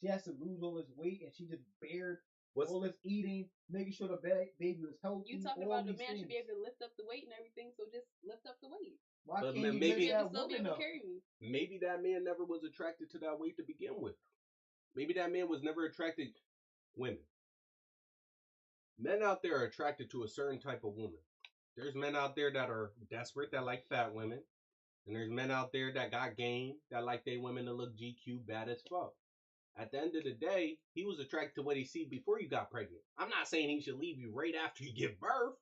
She has to lose all this weight, and she just bared all this eating, making sure the baby was healthy. You talking about the man should be able to lift up the weight and everything, so just lift up the weight. Why can't you maybe that still be able to carry me? Maybe that man never was attracted to that weight to begin with. Maybe that man was never attracted. Women. Men out there are attracted to a certain type of woman. There's men out there that are desperate, that like fat women. And there's men out there that got game, that like they women to look GQ, bad as fuck. At the end of the day, he was attracted to what he see before you got pregnant. I'm not saying he should leave you right after you give birth,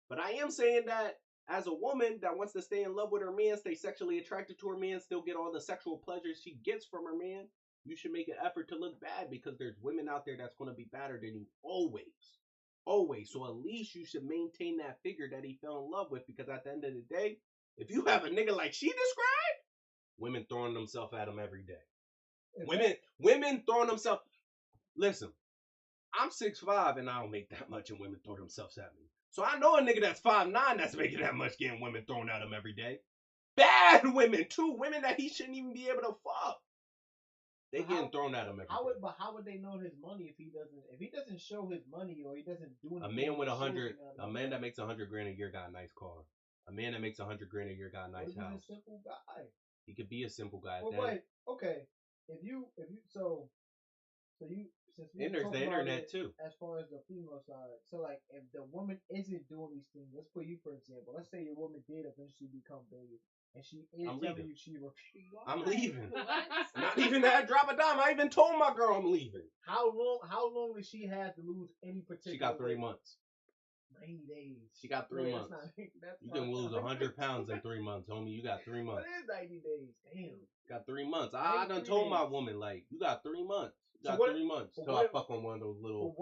but I am saying that as a woman that wants to stay in love with her man, stay sexually attracted to her man, still get all the sexual pleasures she gets from her man, You should make an effort to look bad because there's women out there that's going to be better than you always. Always. So at least you should maintain that figure that he fell in love with because at the end of the day, if you have a nigga like she described, women throwing themselves at him every day. Women throwing themselves. Listen, I'm 6'5" and I don't make that much and women throw themselves at me. So I know a nigga that's 5'9" that's making that much getting women thrown at him every day. Bad women too. Women that he shouldn't even be able to fuck. They getting thrown at him every day. But how would they know his money if he doesn't show his money or he doesn't do anything? A man that makes $100,000 a year got a nice car. A man that makes $100,000 a year got a nice house. He's a simple guy. He could be a simple guy. Well, wait, okay. If you since we and there's the internet too. As far as the female side, so like if the woman isn't doing these things, let's put you for example. Let's say your woman did eventually become big, and she is telling you she I'm leaving. Not even that drop a dime. I even told my girl I'm leaving. How long does she have to lose any particular? She got 3 months. 90 days. She got 3 months. You can lose 100 pounds in 3 months, homie. You got 3 months. What is 90 days? Damn. Got 3 months. I done told my woman, like, you got 3 months. You got 3 months. Till I fuck on one of those little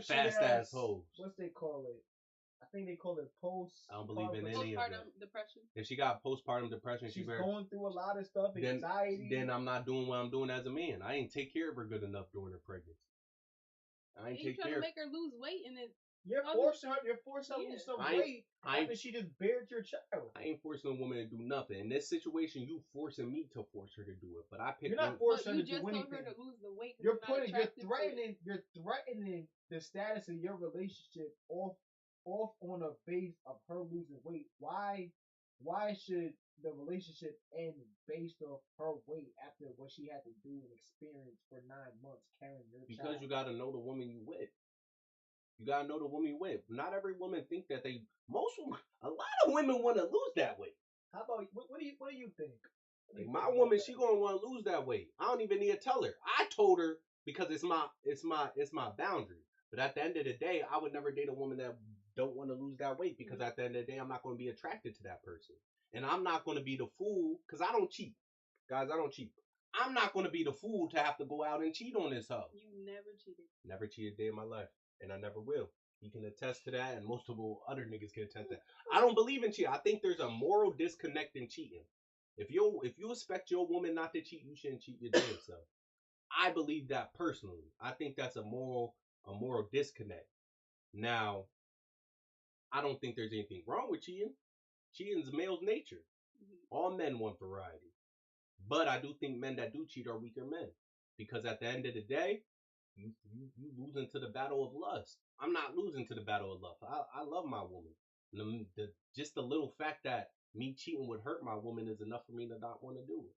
fast ass hoes. What's they call it? I think they call it post. I don't believe in any of that. Postpartum depression. If she got postpartum depression, she's going through a lot of stuff, anxiety. Then I'm not doing what I'm doing as a man. I ain't take care of her good enough during her pregnancy. I ain't take care. You trying to make her lose weight and then. You're forcing her to lose some weight after she just buried your child. I ain't forcing a woman to do nothing. In this situation, you forcing me to force her to do it. But I picked. You're not forcing her to do anything. You just told her to lose the weight. You're threatening the status of your relationship off on a base of her losing weight. Why should the relationship end based off her weight after what she had to do and experience for 9 months carrying your child? Because you got to know the woman you with. You gotta know the woman you with. Not every woman think that a lot of women want to lose that weight. How about what do you think? Like my woman, she gonna want to lose that weight. I don't even need to tell her. I told her because it's my boundary. But at the end of the day, I would never date a woman that don't want to lose that weight because at the end of the day, I'm not going to be attracted to that person, and I'm not going to be the fool because I don't cheat, guys. I don't cheat. I'm not going to be the fool to have to go out and cheat on this hoe. You never cheated. Never cheated a day in my life. And I never will. He can attest to that, and most of all other niggas can attest to that. I don't believe in cheating. I think there's a moral disconnect in cheating. If you expect your woman not to cheat, you shouldn't cheat your damn self. I believe that personally. I think that's a moral disconnect. Now, I don't think there's anything wrong with cheating. Cheating is male's nature. All men want variety. But I do think men that do cheat are weaker men. Because at the end of the day, you losing to the battle of lust. I'm not losing to the battle of lust. I love my woman. Just the little fact that me cheating would hurt my woman is enough for me to not want to do it.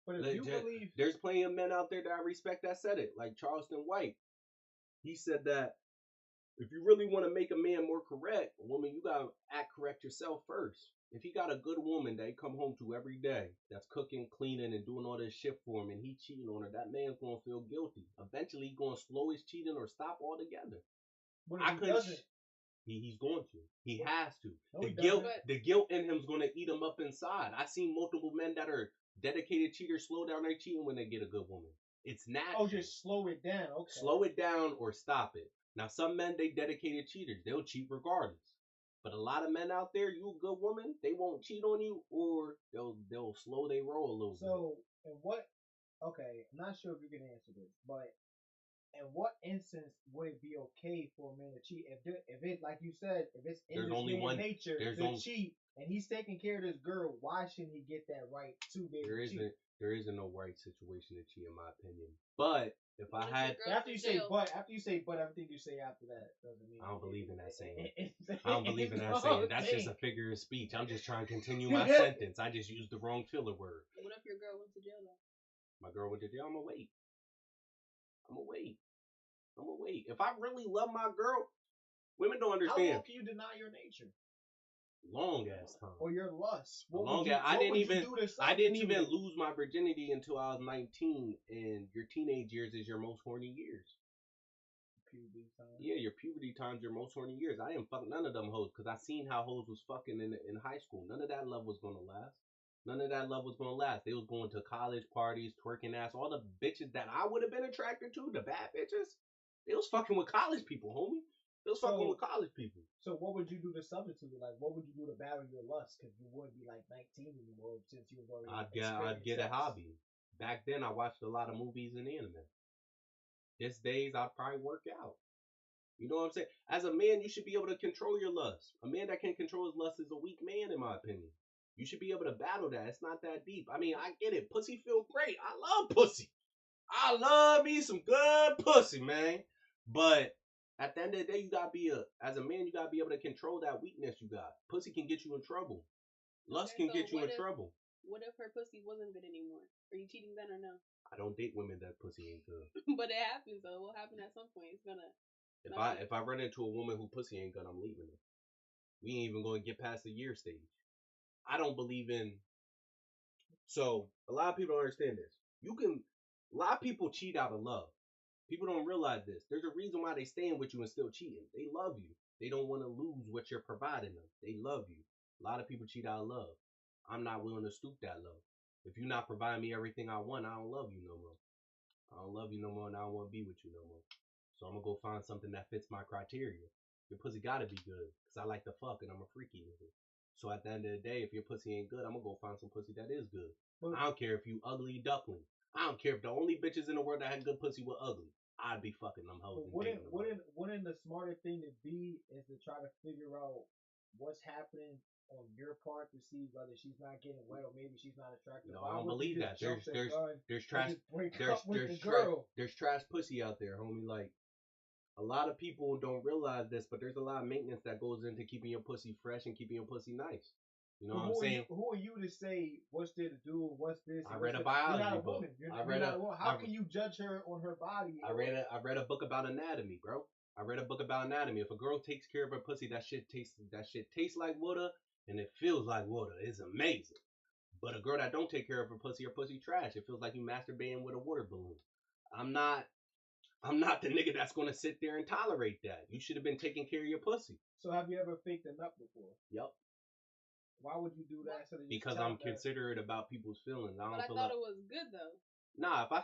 But if you believe there's plenty of men out there that I respect that said it, like Charleston White. He said that if you really want to make a man more correct, woman, you gotta act correct yourself first. If he got a good woman that he come home to every day, that's cooking, cleaning, and doing all this shit for him, and he cheating on her, that man's gonna feel guilty. Eventually, he's gonna slow his cheating or stop altogether. But if he doesn't, he's going to. He has to. No, the guilt in him's gonna eat him up inside. I've seen multiple men that are dedicated cheaters slow down their cheating when they get a good woman. It's natural. Oh, just slow it down. Okay. Slow it down or stop it. Now, some men, they dedicated cheaters. They'll cheat regardless. But a lot of men out there, you a good woman, they won't cheat on you, or they'll slow their roll a little bit. So, okay, I'm not sure if you can answer this, but in what instance would it be okay for a man to cheat? If it like you said, if it's in his nature to cheat, and he's taking care of this girl, why shouldn't he get that right to be able to cheat? There isn't no right situation to cheat, in my opinion. But if I had after you say but, everything you say after that doesn't mean I don't believe in that saying. I don't believe in that saying. That's just a figure of speech. I'm just trying to continue my sentence. I just used the wrong filler word. What if your girl went to jail though? My girl went to jail. I'm gonna wait. If I really love my girl, women don't understand. How long can you deny your nature? Long ass time. Or your lust. I didn't even lose my virginity until I was 19, and your teenage years is your most horny years. Puberty time. Yeah, your puberty time's your most horny years. I didn't fuck none of them hoes because I seen how hoes was fucking in high school. None of that love was gonna last. None of that love was gonna last. They was going to college parties, twerking ass. All the bitches that I would have been attracted to, the bad bitches, they was fucking with college people, homie. They was fucking with college people. So what would you do to substitute? Like, what would you do to battle your lust? Because you wouldn't be like 19 anymore since you was already. I'd get a hobby. Back then, I watched a lot of movies and anime. These days, I'd probably work out. You know what I'm saying? As a man, you should be able to control your lust. A man that can't control his lust is a weak man, in my opinion. You should be able to battle that. It's not that deep. I mean, I get it. Pussy feel great. I love pussy. I love me some good pussy, man. But at the end of the day, you gotta be as a man, you gotta be able to control that weakness you got. Pussy can get you in trouble. Lust can get you in trouble. What if her pussy wasn't good anymore? Are you cheating then or no? I don't date women that pussy ain't good. But it happens though. It will happen at some point. It's gonna. If I run into a woman who pussy ain't good, I'm leaving her. We ain't even gonna get past the year stage. I don't believe in. So a lot of people don't understand this. A lot of people cheat out of love. People don't realize this. There's a reason why they staying with you and still cheating. They love you. They don't want to lose what you're providing them. They love you. A lot of people cheat out of love. I'm not willing to stoop that low. If you're not providing me everything I want, I don't love you no more. I don't love you no more, and I don't want to be with you no more. So I'm gonna go find something that fits my criteria. Your pussy gotta be good, cause I like to fuck and I'm a freaky nigga. So at the end of the day, if your pussy ain't good, I'm gonna go find some pussy that is good. I don't care if you ugly duckling. I don't care if the only bitches in the world that had good pussy were ugly. I'd be fucking them hoes. Wouldn't the smarter thing to be is to try to figure out what's happening on your part to see whether she's not getting wet or maybe she's not attractive. No, I don't believe that. There's trash pussy out there, homie. Like a lot of people don't realize this, but there's a lot of maintenance that goes into keeping your pussy fresh and keeping your pussy nice. You know what I'm saying? Who are you to say what's there to do? What's this? I read a biology book. How can you judge her on her body? I read a book about anatomy, bro. I read a book about anatomy. If a girl takes care of her pussy, that shit tastes like water and it feels like water. It's amazing. But a girl that don't take care of her pussy trash. It feels like you masturbating with a water balloon. I'm not the nigga that's gonna sit there and tolerate that. You should have been taking care of your pussy. So have you ever faked a nut before? Yep. Why would you do that? Because I'm considerate about people's feelings. I thought it was good though. Nah, if I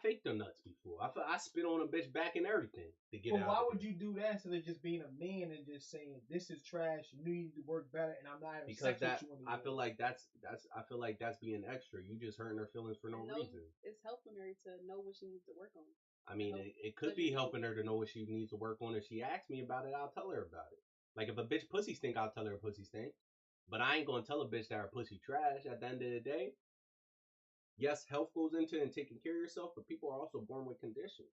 faked the nuts before. I spit on a bitch back and everything to get out. Why would you do that instead of just being a man and just saying this is trash, you need to work better, and I'm not having sex with you anymore? I feel like that's being extra. You just hurting her feelings for no reason. It's helping her to know what she needs to work on. I mean, it could be helping her to know what she needs to work on. If she asks me about it, I'll tell her about it. Like if a bitch pussy stink, I'll tell her her pussy stink. But I ain't gonna tell a bitch that her pussy trash. At the end of the day, yes, health goes into and taking care of yourself, but people are also born with conditions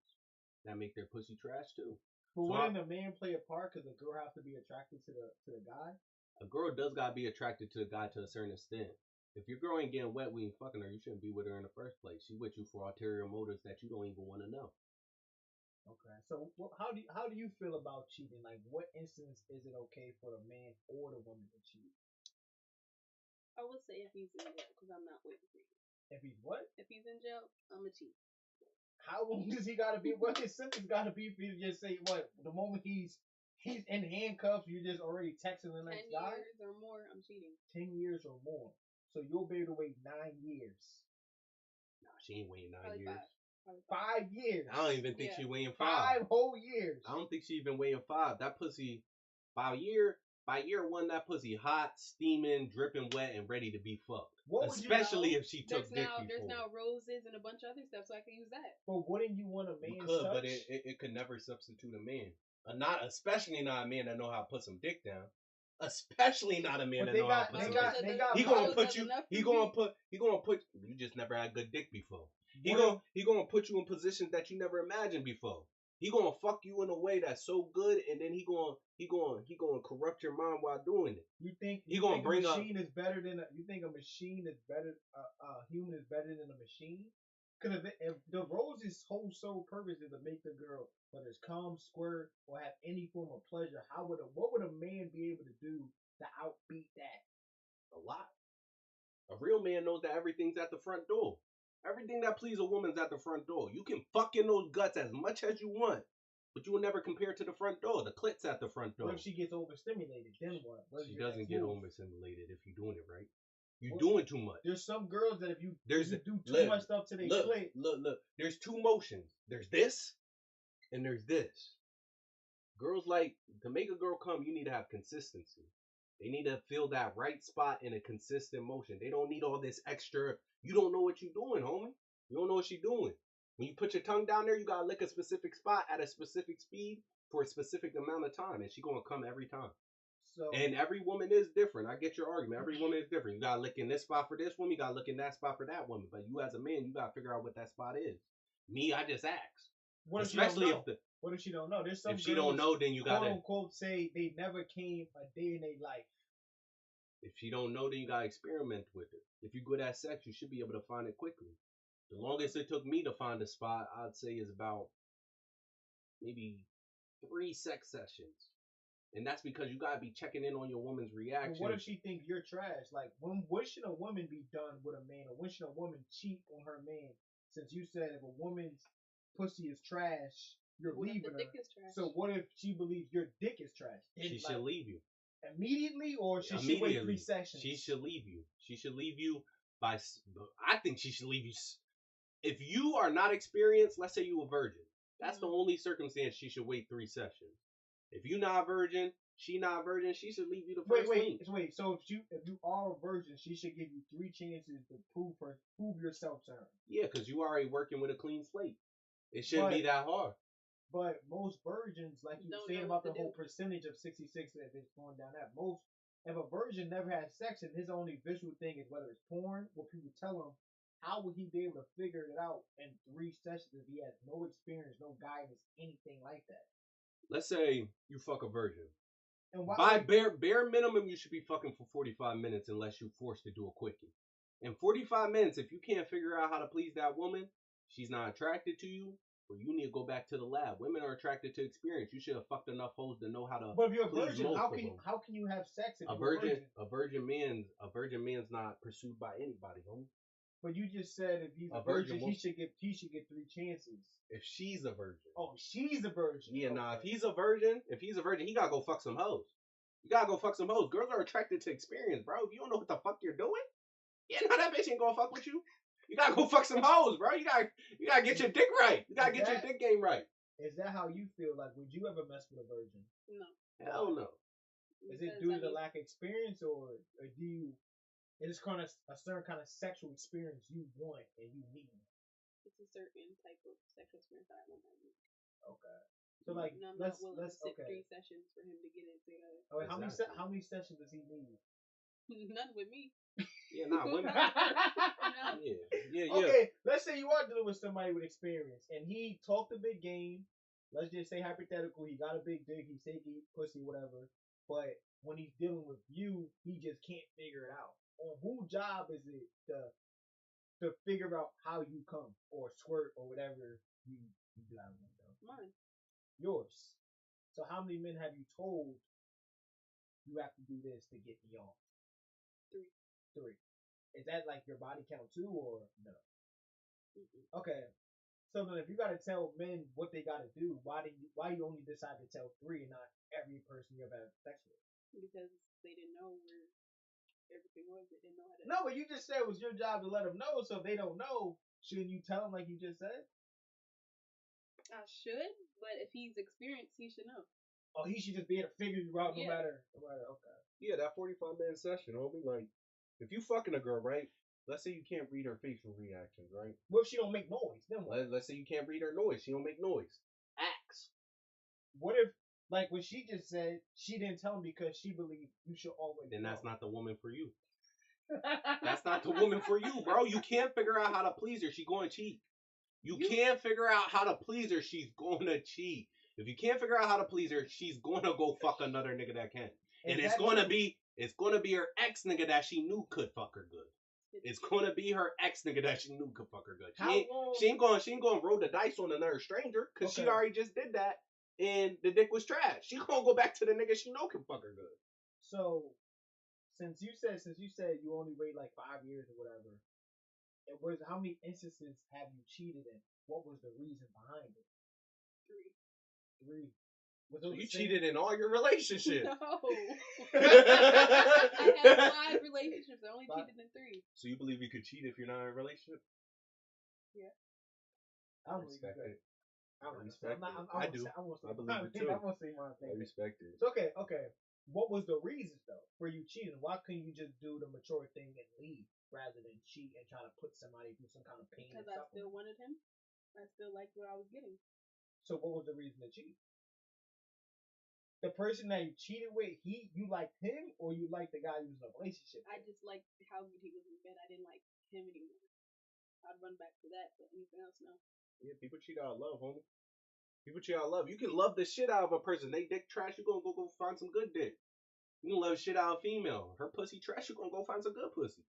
that make their pussy trash too. But wouldn't a man play a part because the girl has to be attracted to the guy? A girl does gotta be attracted to the guy to a certain extent. If your girl ain't getting wet when you fucking her, you shouldn't be with her in the first place. She with you for ulterior motives that you don't even want to know. Okay, so how do you feel about cheating? Like, what instance is it okay for the man or the woman to cheat? I would say if he's in jail, because I'm not waiting for you. If he's what? If he's in jail, I'm a cheat. How long does he gotta be? What his sentence gotta be for you to just say what? The moment he's in handcuffs, you just already texting the next guy? 10 years or more, I'm cheating. 10 years or more. So you'll be able to wait 9 years. No, she ain't waiting 9 Probably years. 5 years. I don't even think she waiting 5. 5 whole years. I don't think she even waiting 5. That pussy, by year 1, that pussy hot, steaming, dripping wet, and ready to be fucked. Especially if she took dick before. There's now roses and a bunch of other stuff, so I can use that. But wouldn't you want a man? You could, but it could never substitute a man. Especially not a man that know how to put some dick down. Especially not a man that know how to put some dick down. He gonna put you. He gonna put. You just never had good dick before. He gonna put you in positions that you never imagined before. He gonna fuck you in a way that's so good, and then he gonna corrupt your mind while doing it. You think a machine is better than a human is better than a machine? Because if the rose's whole sole purpose is to make the girl, whether it's come, squirt, or have any form of pleasure, what would a man be able to do to outbeat that? A lot. A real man knows that everything's at the front door. Everything that pleases a woman's at the front door. You can fuck in those guts as much as you want, but you will never compare it to the front door. The clit's at the front door. What if she gets overstimulated? Then what? She doesn't get overstimulated if you're doing it right. You're doing too much. There's some girls that if you do too much stuff to their clit. Look. There's two motions. There's this, and there's this. Girls like, to make a girl come, you need to have consistency. They need to feel that right spot in a consistent motion. They don't need all this extra. You don't know what you're doing, homie. You don't know what you're doing. When you put your tongue down there, you gotta lick a specific spot at a specific speed for a specific amount of time, and she gonna come every time. So, and every woman is different. I get your argument. Every woman is different. You gotta look in this spot for this woman. You gotta look in that spot for that woman. But you as a man, you gotta figure out what that spot is. Me, I just ask. What if Especially if the what if she don't know? There's some if she don't know, then you gotta quote unquote say they never came a day in their life. If she don't know, then you gotta experiment with it. If you're good at sex, you should be able to find it quickly. The longest it took me to find a spot, I'd say, is about maybe 3 sex sessions. And that's because you gotta be checking in on your woman's reaction. Well, what if she thinks you're trash? Like, when should a woman be done with a man, or when should a woman cheat on her man? Since you said if a woman's pussy is trash, you're leaving her. So what if she believes your dick is trash? She should leave you immediately, or she should wait 3 sessions. She should leave you. She should leave you by. I think she should leave you. If you are not experienced, let's say you a virgin. That's the only circumstance she should wait 3 sessions. If you not virgin, she not virgin, she should leave you the first week. Wait. So if you are a virgin, she should give you 3 chances to prove yourself to her. Yeah, because you already working with a clean slate. It shouldn't be that hard. But most virgins, like you were saying about the whole percentage of 66, if it's going down that, if a virgin never had sex and his only visual thing is whether it's porn, what people tell him, how would he be able to figure it out in 3 sessions if he has no experience, no guidance, anything like that? Let's say you fuck a virgin. And by bare minimum, you should be fucking for 45 minutes unless you're forced to do a quickie. In 45 minutes, if you can't figure out how to please that woman, she's not attracted to you, well, you need to go back to the lab. Women are attracted to experience. You should have fucked enough hoes to know how to. But if you're a virgin, how can you have sex if you're a virgin man's not pursued by anybody, homie. But you just said if he's a virgin, he should get 3 chances. If she's a virgin. Oh, she's a virgin. Yeah, nah. If he's a virgin, he gotta go fuck some hoes. You gotta go fuck some hoes. Girls are attracted to experience, bro. If you don't know what the fuck you're doing, yeah, no, that bitch ain't gonna fuck with you. You gotta go fuck some hoes, bro. You gotta get your dick right. You gotta get your dick game right. Is that how you feel? Like, would you ever mess with a virgin? No. Hell no. Is it due to the lack of experience, or do you? It's kind of a certain kind of sexual experience you want and you need. It's a certain type of sexual experience that I want. Okay. So like, let's 3 sessions for him to get it together. Oh, wait, how many sessions does he need? None with me. Yeah, nah, women. No. Yeah. Okay, let's say you are dealing with somebody with experience and he talked a big game. Let's just say hypothetical, he got a big dick, he's taking pussy, whatever. But when he's dealing with you, he just can't figure it out. On whose job is it to figure out how you come or squirt or whatever you do? I don't know. Mine. Yours. So how many men have you told you have to do this to get beyond? 3. Is that like your body count too, or no? Mm-hmm. Okay. So then, if you gotta tell men what they gotta do, why you only decide to tell 3 and not every person you're having sex with? Because they didn't know where everything was. They didn't know how to. No, but you just said it was your job to let them know. So if they don't know, shouldn't you tell them like you just said? I should, but if he's experienced, he should know. Oh, he should just be able to figure you out no matter. Okay. Yeah, that 45-minute session, homie. Like, if you fucking a girl, right? Let's say you can't read her facial reactions, right? What if she don't make noise? Then what? Let's say you can't read her noise. She don't make noise. Axe. What if, like what she just said, she didn't tell him because she believed you should always Then that's not the woman for you. That's not the woman for you, bro. You can't figure out how to please her. She's going to cheat. You can't figure out how to please her. She's going to cheat. If you can't figure out how to please her, she's going to go fuck another nigga that can. And it's going to be her ex nigga that she knew could fuck her good. It's going to be her ex nigga that she knew could fuck her good. She ain't going to roll the dice on another stranger because she already just did that and the dick was trash. She going to go back to the nigga she know can fuck her good. So, since you said you only wait like 5 years or whatever, how many instances have you cheated in? What was the reason behind it? 3. So you cheated in all your relationships. No. I had 5 relationships. I only cheated in 3. So you believe you could cheat if you're not in a relationship? Yeah. I respect it. I respect it. I do. I believe it too. I'm gonna say my thing. I respect it. So okay. What was the reasons though for you cheating? Why couldn't you just do the mature thing and leave rather than cheat and try to put somebody through some kind of pain? Because I still wanted him. I still liked what I was getting. So what was the reason to cheat? The person that you cheated with, you liked him or you liked the guy you was in a relationship with? I just liked how good he was in bed. I didn't like him anymore. I'd run back to that, but anything else, no. Yeah, people cheat out of love, homie. People cheat out of love. You can love the shit out of a person. They dick trash, you gonna go find some good dick. You can love shit out of a female. Her pussy trash, you gonna go find some good pussy.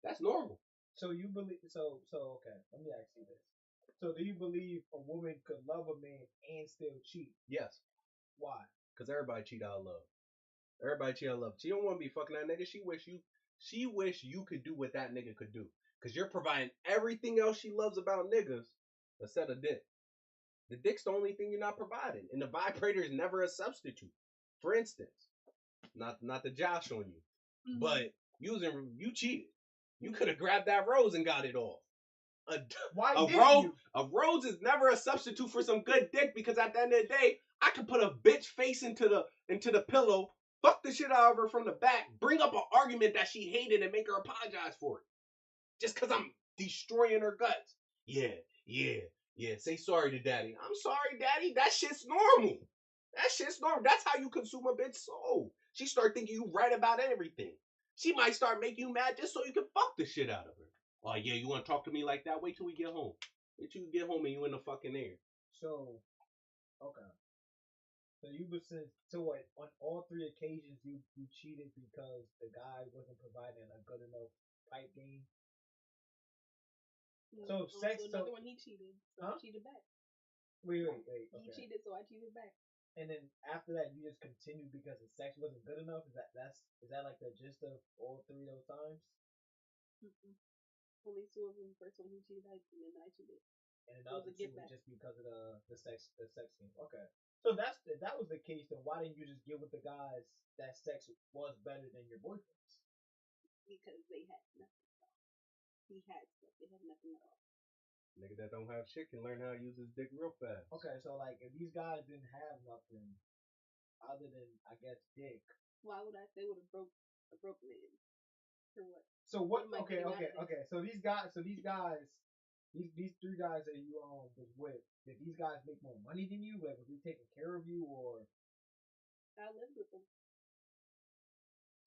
That's normal. So you believe so okay, let me ask you this. So do you believe a woman could love a man and still cheat? Yes. Why? Because everybody cheat out of love. Everybody cheat out of love. She don't want to be fucking that nigga. She wish you could do what that nigga could do. Because you're providing everything else she loves about niggas instead of dick. The dick's the only thing you're not providing. And the vibrator is never a substitute. For instance, not the Josh on you, but you cheated. You could have grabbed that rose and got it off. A rose is never a substitute for some good dick because at the end of the day, I could put a bitch face into the pillow, fuck the shit out of her from the back, bring up an argument that she hated and make her apologize for it. Just because I'm destroying her guts. Yeah. Say sorry to daddy. I'm sorry, daddy. That shit's normal. That's how you consume a bitch's soul. She start thinking you right about everything. She might start making you mad just so you can fuck the shit out of her. Oh yeah, you want to talk to me like that? Wait till we get home. Wait till you get home and you in the fucking air. So, okay. So you were what? On all 3 occasions, you cheated because the guy wasn't providing a good enough pipe game. So sex. So another one he cheated. So I cheated back. Wait. Okay. He cheated, so I cheated back. And then after that, you just continued because the sex wasn't good enough. Is that like the gist of all 3 of those times? Mm-hmm. Only 2 of them. First one he cheated, and then I cheated. And another 2 was just because of the sex game. Okay. So if that was the case, then why didn't you just get with the guys that sex was better than your boyfriends? Because they had nothing at all. He had stuff. They had nothing at all. Nigga that don't have shit can learn how to use his dick real fast. Okay, so like if these guys didn't have nothing other than I guess dick, why would I stay with a broke man? For what? So what? Okay. So these 3 guys that you was with, did these guys make more money than you? Like, was he taking care of you, or? I lived with them.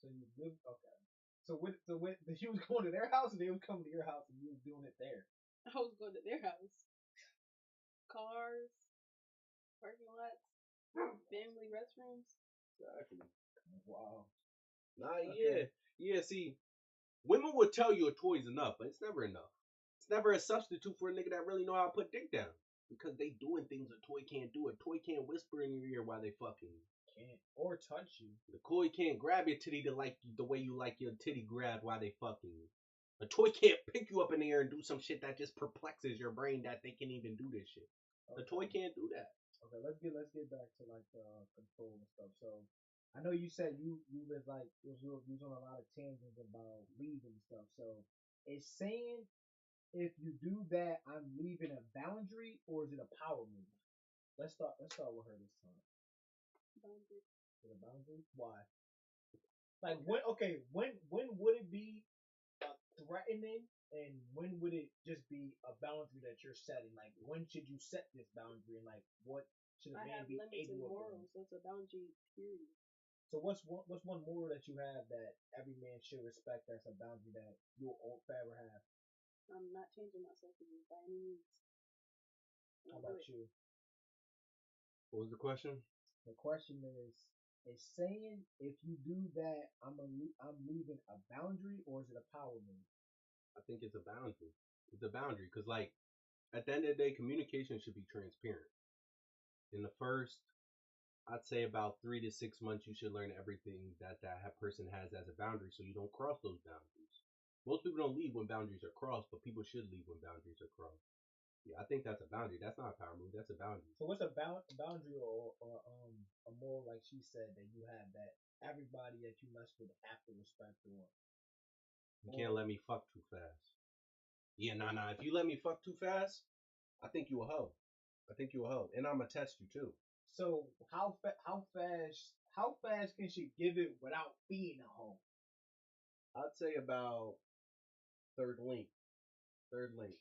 So you lived okay. So when you was going to their house, and they was coming to your house, and you was doing it there. I was going to their house. Cars, parking lots, family restrooms. Exactly. Wow. Yeah. See, women would tell you a toy's enough, but it's never enough. It's never a substitute for a nigga that really know how to put dick down. Because they doing things a toy can't do. A toy can't whisper in your ear while they fucking you. Can't. Or touch you. The toy can't grab your titty the way you like your titty grabbed while they fucking you. A toy can't pick you up in the air and do some shit that just perplexes your brain that they can even do this shit. Okay. The toy can't do that. Okay, let's get back to like control and stuff. So I know you said you was like you was on a lot of tangents about leaving and stuff. So is saying if you do that I'm leaving a boundary or is it a power move? Let's start with her this time. Boundary. Is it a boundary? Why? Like when would it be threatening and when would it just be a boundary that you're setting? Like when should you set this boundary and like what should a man be able to? I have limited morals, so it's a boundary period. So what's one moral that you have that every man should respect that's a boundary that you'll forever have? I'm not changing myself for you by any means. How about you? What was the question? The question is saying if you do that, I'm leaving a boundary, or is it a power move? I think it's a boundary. It's a boundary because, like, at the end of the day, communication should be transparent. In the first, I'd say about 3 to 6 months, you should learn everything that person has as a boundary, so you don't cross those boundaries. Most people don't leave when boundaries are crossed, but people should leave when boundaries are crossed. Yeah, I think that's a boundary. That's not a power move. That's a boundary. So what's a boundary or a moral, like she said, that you have that everybody that you mess with have to respect the one? You can't let me fuck too fast. Yeah, nah. If you let me fuck too fast, I think you a hoe. I think you a hoe, and I'ma test you too. So how fast can she give it without being a hoe? I'd say about third link. Third link.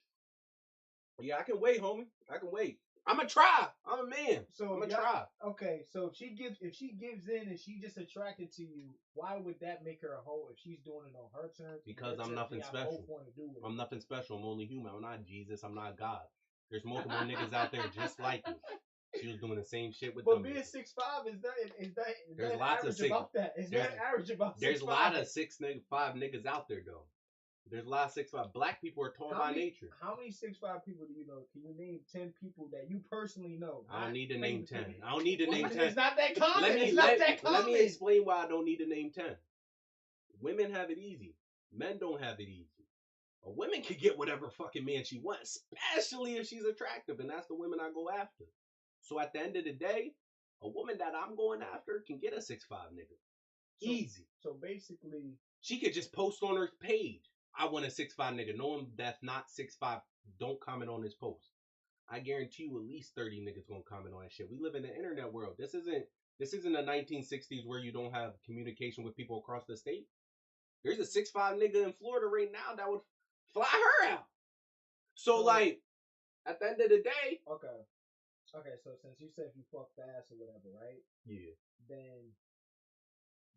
Yeah, I can wait, homie. I can wait. I'ma try. I'm a man. So I'ma try. Okay, so if she gives in and she just attracted to you, why would that make her a hoe if she's doing it on her terms? Because I'm nothing special. I'm nothing special. I'm only human. I'm not Jesus. I'm not God. There's multiple niggas out there just like me. She was doing the same shit with them. But being 6'5" is that there's lots of 6 about that? Is that average about 6'5"? There's a lot of 6'5" niggas out there though. There's a lot of 6'5". Black people are tall by nature. How many 6'5" people do you know? Can you name 10 people that you personally know? I don't need to name 10. I don't need to name 10. It's not that common. Let me explain why I don't need to name 10. Women have it easy. Men don't have it easy. A woman can get whatever fucking man she wants, especially if she's attractive, and that's the women I go after. So at the end of the day, a woman that I'm going after can get a 6'5" nigga. Easy. So basically, she could just post on her page, I want a 6'5" nigga. No one that's not 6'5", don't comment on this post. I guarantee you at least 30 niggas gonna comment on that shit. We live in the internet world. This isn't the 1960s where you don't have communication with people across the state. There's a 6'5" nigga in Florida right now that would fly her out. So like, at the end of the day. Okay, so since you said if you fuck fast or whatever, right? Yeah. Then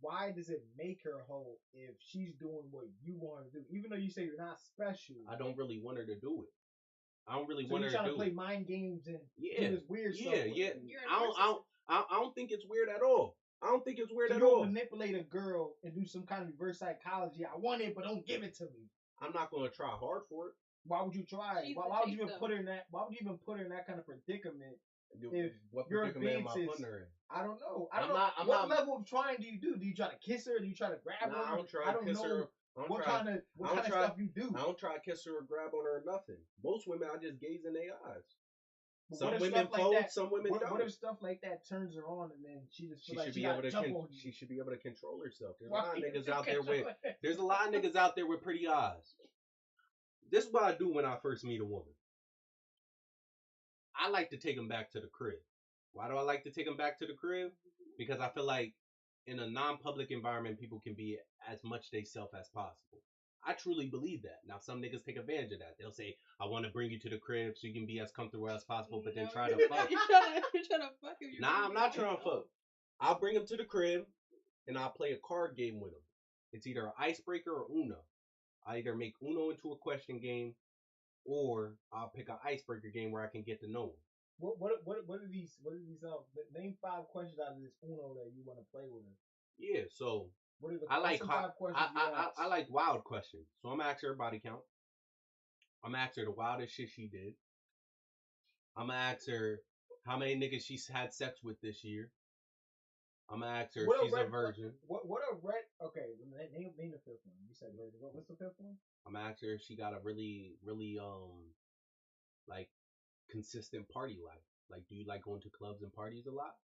why does it make her whole if she's doing what you want her to do? Even though you say you're not special. I don't really want her to do it. I don't really want her to do it. So you're trying to play mind games and do this weird stuff. Yeah. I don't think it's weird at all. I don't think it's weird at You all. manipulate a girl and do some kind of reverse psychology. I want it, but don't give it to me. I'm not going to try hard for it. Why would you try? Why would you even put her in that? Why would you even put her in that kind of predicament? If what predicament am I putting her in? I don't know. What level of trying do you do? Do you try to kiss her? Do you try to grab her? I don't try to kiss her. What kind of stuff you do? I don't try to kiss her or grab on her or nothing. Most women, I just gaze in their eyes. Some women fold, some women don't. What if stuff like that turns her on and then she just she should be able to control herself. There's a lot of niggas out there with. There's a lot of niggas out there with pretty eyes. This is what I do when I first meet a woman. I like to take them back to the crib. Why do I like to take them back to the crib? Because I feel like in a non-public environment, people can be as much they self as possible. I truly believe that. Now, some niggas take advantage of that. They'll say, I want to bring you to the crib so you can be as comfortable as possible, but then try to fuck. You're trying to fuck him. Nah, I'm not trying to fuck. I'll bring him to the crib, and I'll play a card game with him. It's either an icebreaker or Uno. I either make Uno into a question game, or I'll pick an icebreaker game where I can get to know him. What are these? Name 5 questions out of this Uno that you want to play with him. Yeah, so I like wild questions. So I'm gonna ask her body count. I'm gonna ask her the wildest shit she did. I'm gonna ask her how many niggas she's had sex with this year. I'm gonna ask her if she's a virgin. Okay, name the 5th one. You said virgin. What's the 5th one? I'm gonna ask her if she got a really like consistent party life. Like, do you like going to clubs and parties a lot?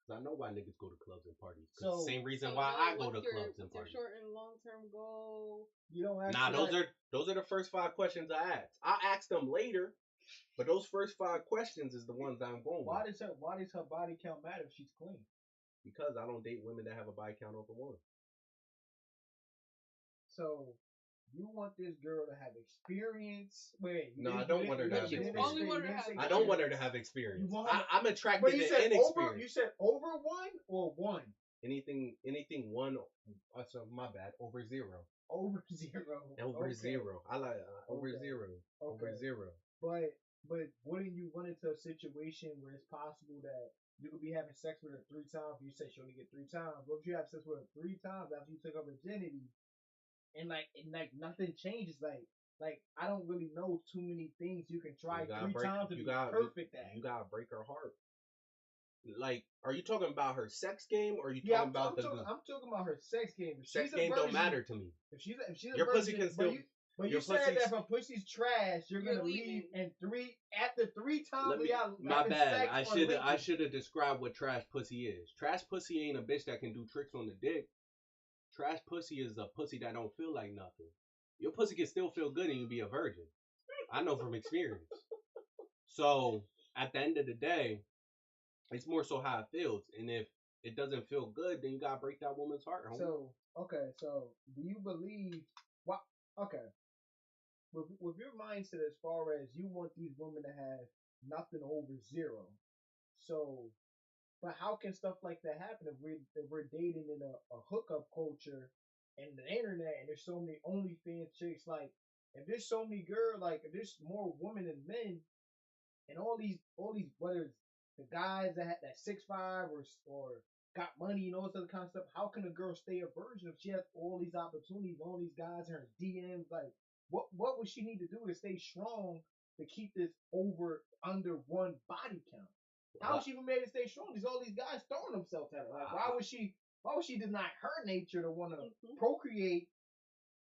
Because I know why niggas go to clubs and parties. So, same reason why I go to clubs and parties. What's your short and long term goal? You don't ask. Nah, those are the first 5 questions I asked. I'll ask them later, but those first 5 questions is the ones I'm going with. Why does her body count matter if she's clean? Because I don't date women that have a body count over 1. So you want this girl to have experience? No, I don't want her to have experience. I don't want her to have experience. I'm attracted to inexperience. You said over 1 or 1? Anything 1. So my bad. Over 0. Over 0. Over 0. I like over 0. Over 0. But wouldn't you run into a situation where it's possible that you could be having sex with her 3 times? You said she only get 3 times. What if you have sex with her 3 times after you took her virginity? And nothing changes. Like I don't really know too many things you can try 3 times to be perfect at. You gotta break her heart. Like, are you talking about her sex game, or are you talking about I'm talking about her sex game. Sex game don't matter to me. If she's your pussy can still But you said that if a pussy's trash, you're gonna leave, and after 3 times my bad. I should have described what trash pussy is. Trash pussy ain't a bitch that can do tricks on the dick. Trash pussy is a pussy that don't feel like nothing. Your pussy can still feel good and you be a virgin. I know from experience. So at the end of the day, it's more so how it feels. And if it doesn't feel good, then you gotta break that woman's heart. Homie. So do you believe? What? Okay. With your mindset as far as you want these women to have nothing over 0. So, but how can stuff like that happen if we're dating in a hookup culture and the internet and there's so many OnlyFans chicks? Like, if there's so many girls, like if there's more women than men, and all these whether it's the guys that 6'5" or got money and all this other kind of stuff, how can a girl stay a virgin if she has all these opportunities, all these guys in her DMs? Like, what would she need to do to stay strong to keep this under 1 body count? How is she even made to stay strong? There's all these guys throwing themselves at her. Like, why would she deny her nature to want to procreate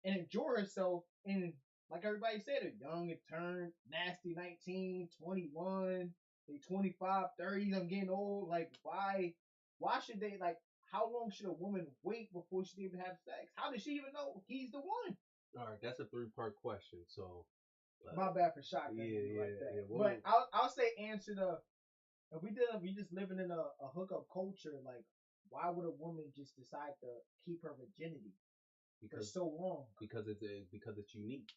and enjoy herself? And like everybody said, they're young and turned nasty, 19, 21, they 25, 30s. I'm getting old. Like, why should they, like, how long should a woman wait before she even have sex? How does she even know he's the one? All right, that's a 3-part question. So, my bad for shocking you like that. Yeah, but I'll say answer the. If we just living in a hookup culture, like, why would a woman just decide to keep her virginity for so long? Because it's unique.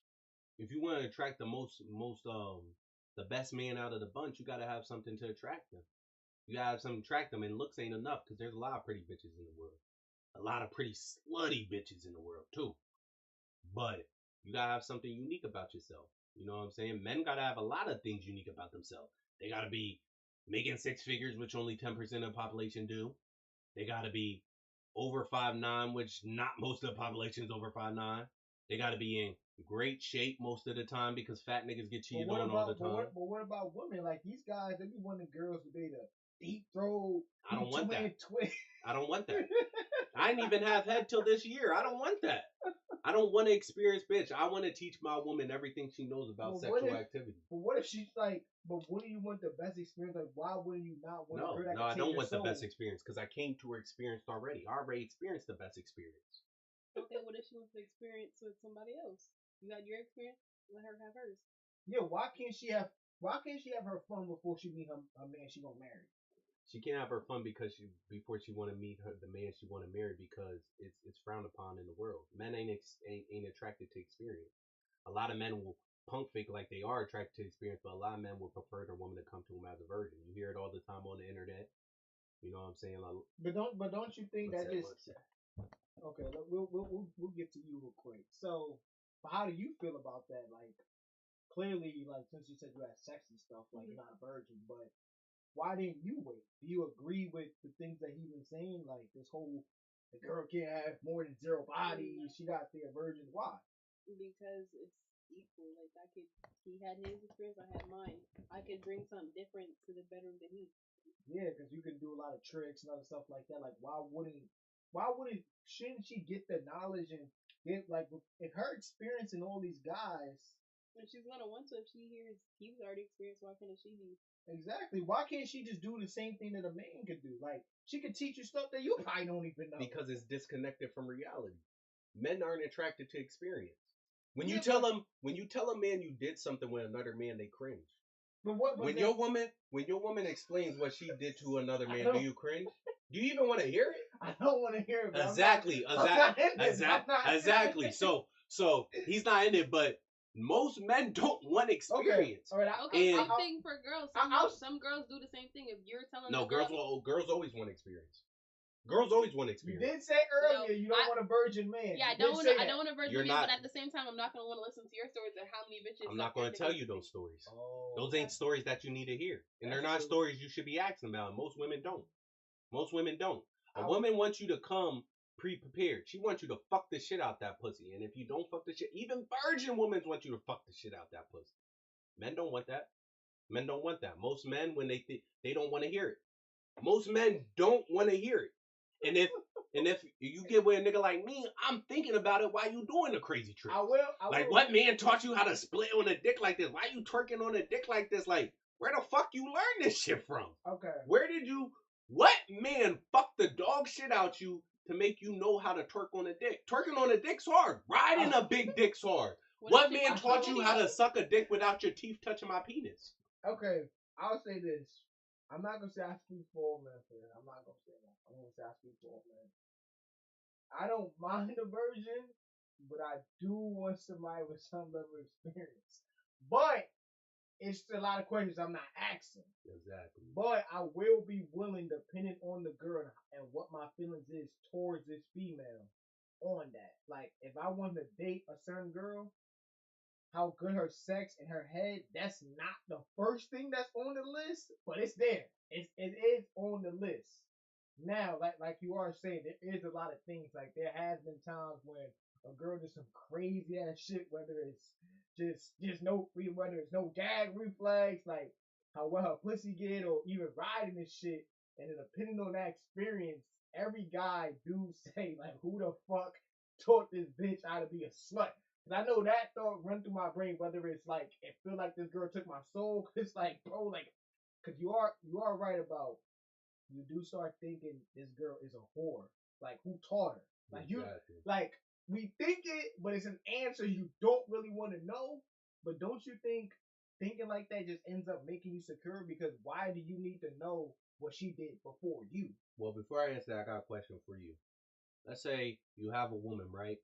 If you want to attract the best man out of the bunch, you gotta have something to attract them. You gotta have something to attract them, and looks ain't enough because there's a lot of pretty bitches in the world, a lot of pretty slutty bitches in the world too. But you gotta have something unique about yourself. You know what I'm saying? Men gotta have a lot of things unique about themselves. They gotta be making 6 figures, which only 10% of the population do. They gotta be over 5'9", which not most of the population is over 5'9". They gotta be in great shape most of the time because fat niggas get cheated on all the time. But what about women? Like, these guys, they be wanting girls to be the deep throat. I don't want that. I don't want that. I ain't even have head till this year. I don't want that. I don't want to experience bitch. I want to teach my woman everything she knows about sexual activity. But what if she's like, but wouldn't you want the best experience? Like, why wouldn't you not want her that? No, I don't want the best experience because I came to her experience already. I already experienced the best experience. Okay, what if she wants to experience with somebody else? You got your experience, let her have hers. Yeah, why can't she have her fun before she meet a man she gonna marry? She can't have her fun before she want to meet the man she want to marry because it's frowned upon in the world. Men ain't attracted to experience. A lot of men will punk fake like they are attracted to experience, but a lot of men will prefer their woman to come to them as a virgin. You hear it all the time on the internet. You know what I'm saying? Like, but don't you think that just okay? We'll get to you real quick. So, how do you feel about that? Like, clearly, like, since you said you had sex and stuff, like, you're not a virgin, but why didn't you wait? Do you agree with the things that he been saying? Like, this whole, the girl can't have more than 0 body, she got to be a virgin. Why? Because it's equal. Like, he had his experience, I had mine. I could bring something different to the bedroom than he. Yeah, because you can do a lot of tricks and other stuff like that. Like, shouldn't she get the knowledge and get, like, if her experience in all these guys. And she's gonna want to if she hears he's already experienced, why can't she be? Exactly. Why can't she just do the same thing that a man could do? Like, she could teach you stuff that you probably don't even know. Because it's disconnected from reality. Men aren't attracted to experience. When you tell a man you did something with another man, they cringe. But when your woman explains what she did to another man, do you cringe? Do you even want to hear it? I don't want to hear it. Exactly. So he's not in it, but most men don't want experience. Okay. All right. Same thing for girls. Some girls do the same thing. If you're telling girls always want experience. Girls always want experience. You did say earlier you don't want a virgin man. Yeah, I don't want a virgin man, but at the same time, I'm not going to want to listen to your stories of how many bitches. I'm not going to tell you those stories. Those ain't stories that you need to hear. And they're not stories you should be asking about. Most women don't. A woman wants you to come pre-prepared. She wants you to fuck the shit out that pussy. And if you don't fuck the shit, even virgin women want you to fuck the shit out that pussy. Men don't want that. Most men, when they don't want to hear it. Most men don't want to hear it. And And if you get with a nigga like me, I'm thinking about it while you doing the crazy tricks. I will. Like, what man taught you how to split on a dick like this? Why you twerking on a dick like this? Like, where the fuck you learn this shit from? Okay. What man fucked the dog shit out you to make you know how to twerk on a dick? Twerking on a dick's hard. Riding a big dick's hard. What man taught you how to suck a dick without your teeth touching my penis? Okay, I'll say this. I'm not gonna say I speak for all men for that. I'm not gonna say that. I'm gonna say I speak for all men. I don't mind the version, but I do want somebody with some level of experience. But it's a lot of questions I'm not asking. Exactly. But I will be willing, depending on the girl and what my feelings is towards this female, on that. Like, if I want to date a certain girl, how good her sex and her head, that's not the first thing that's on the list, but it's there. It is on the list. Now, like you are saying, there is a lot of things. Like, there has been times when a girl does some crazy ass shit, whether it's whether it's no gag reflex, like how well her pussy get, or even riding this shit. And then depending on that experience, every guy do say like, who the fuck taught this bitch how to be a slut? And I know that thought run through my brain, whether it's like it feel like this girl took my soul. It's like, bro, like, cause you are right about, you do start thinking this girl is a whore. Like, who taught her? Like, exactly. Like, we think it, but it's an answer you don't really want to know. But don't you think thinking like that just ends up making you secure? Because why do you need to know what she did before you? Well, before I answer that, I got a question for you. Let's say you have a woman, right?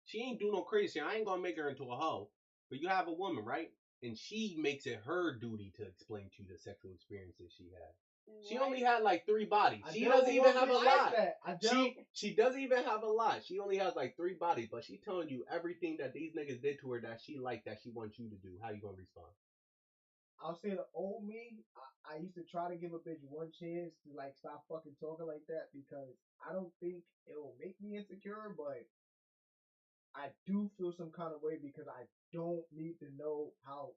She ain't do no crazy. I ain't gonna make her into a hoe. But you have a woman, right? And she makes it her duty to explain to you the sexual experiences she had. She only had like 3 bodies. She doesn't even have a lot. She doesn't even have a lot. She only has like 3 bodies, but she telling you everything that these niggas did to her that she liked, that she wants you to do. How you gonna respond? I'll say the old me, I used to try to give a bitch one chance to like stop fucking talking like that, because I don't think it will make me insecure, but I do feel some kind of way because I don't need to know how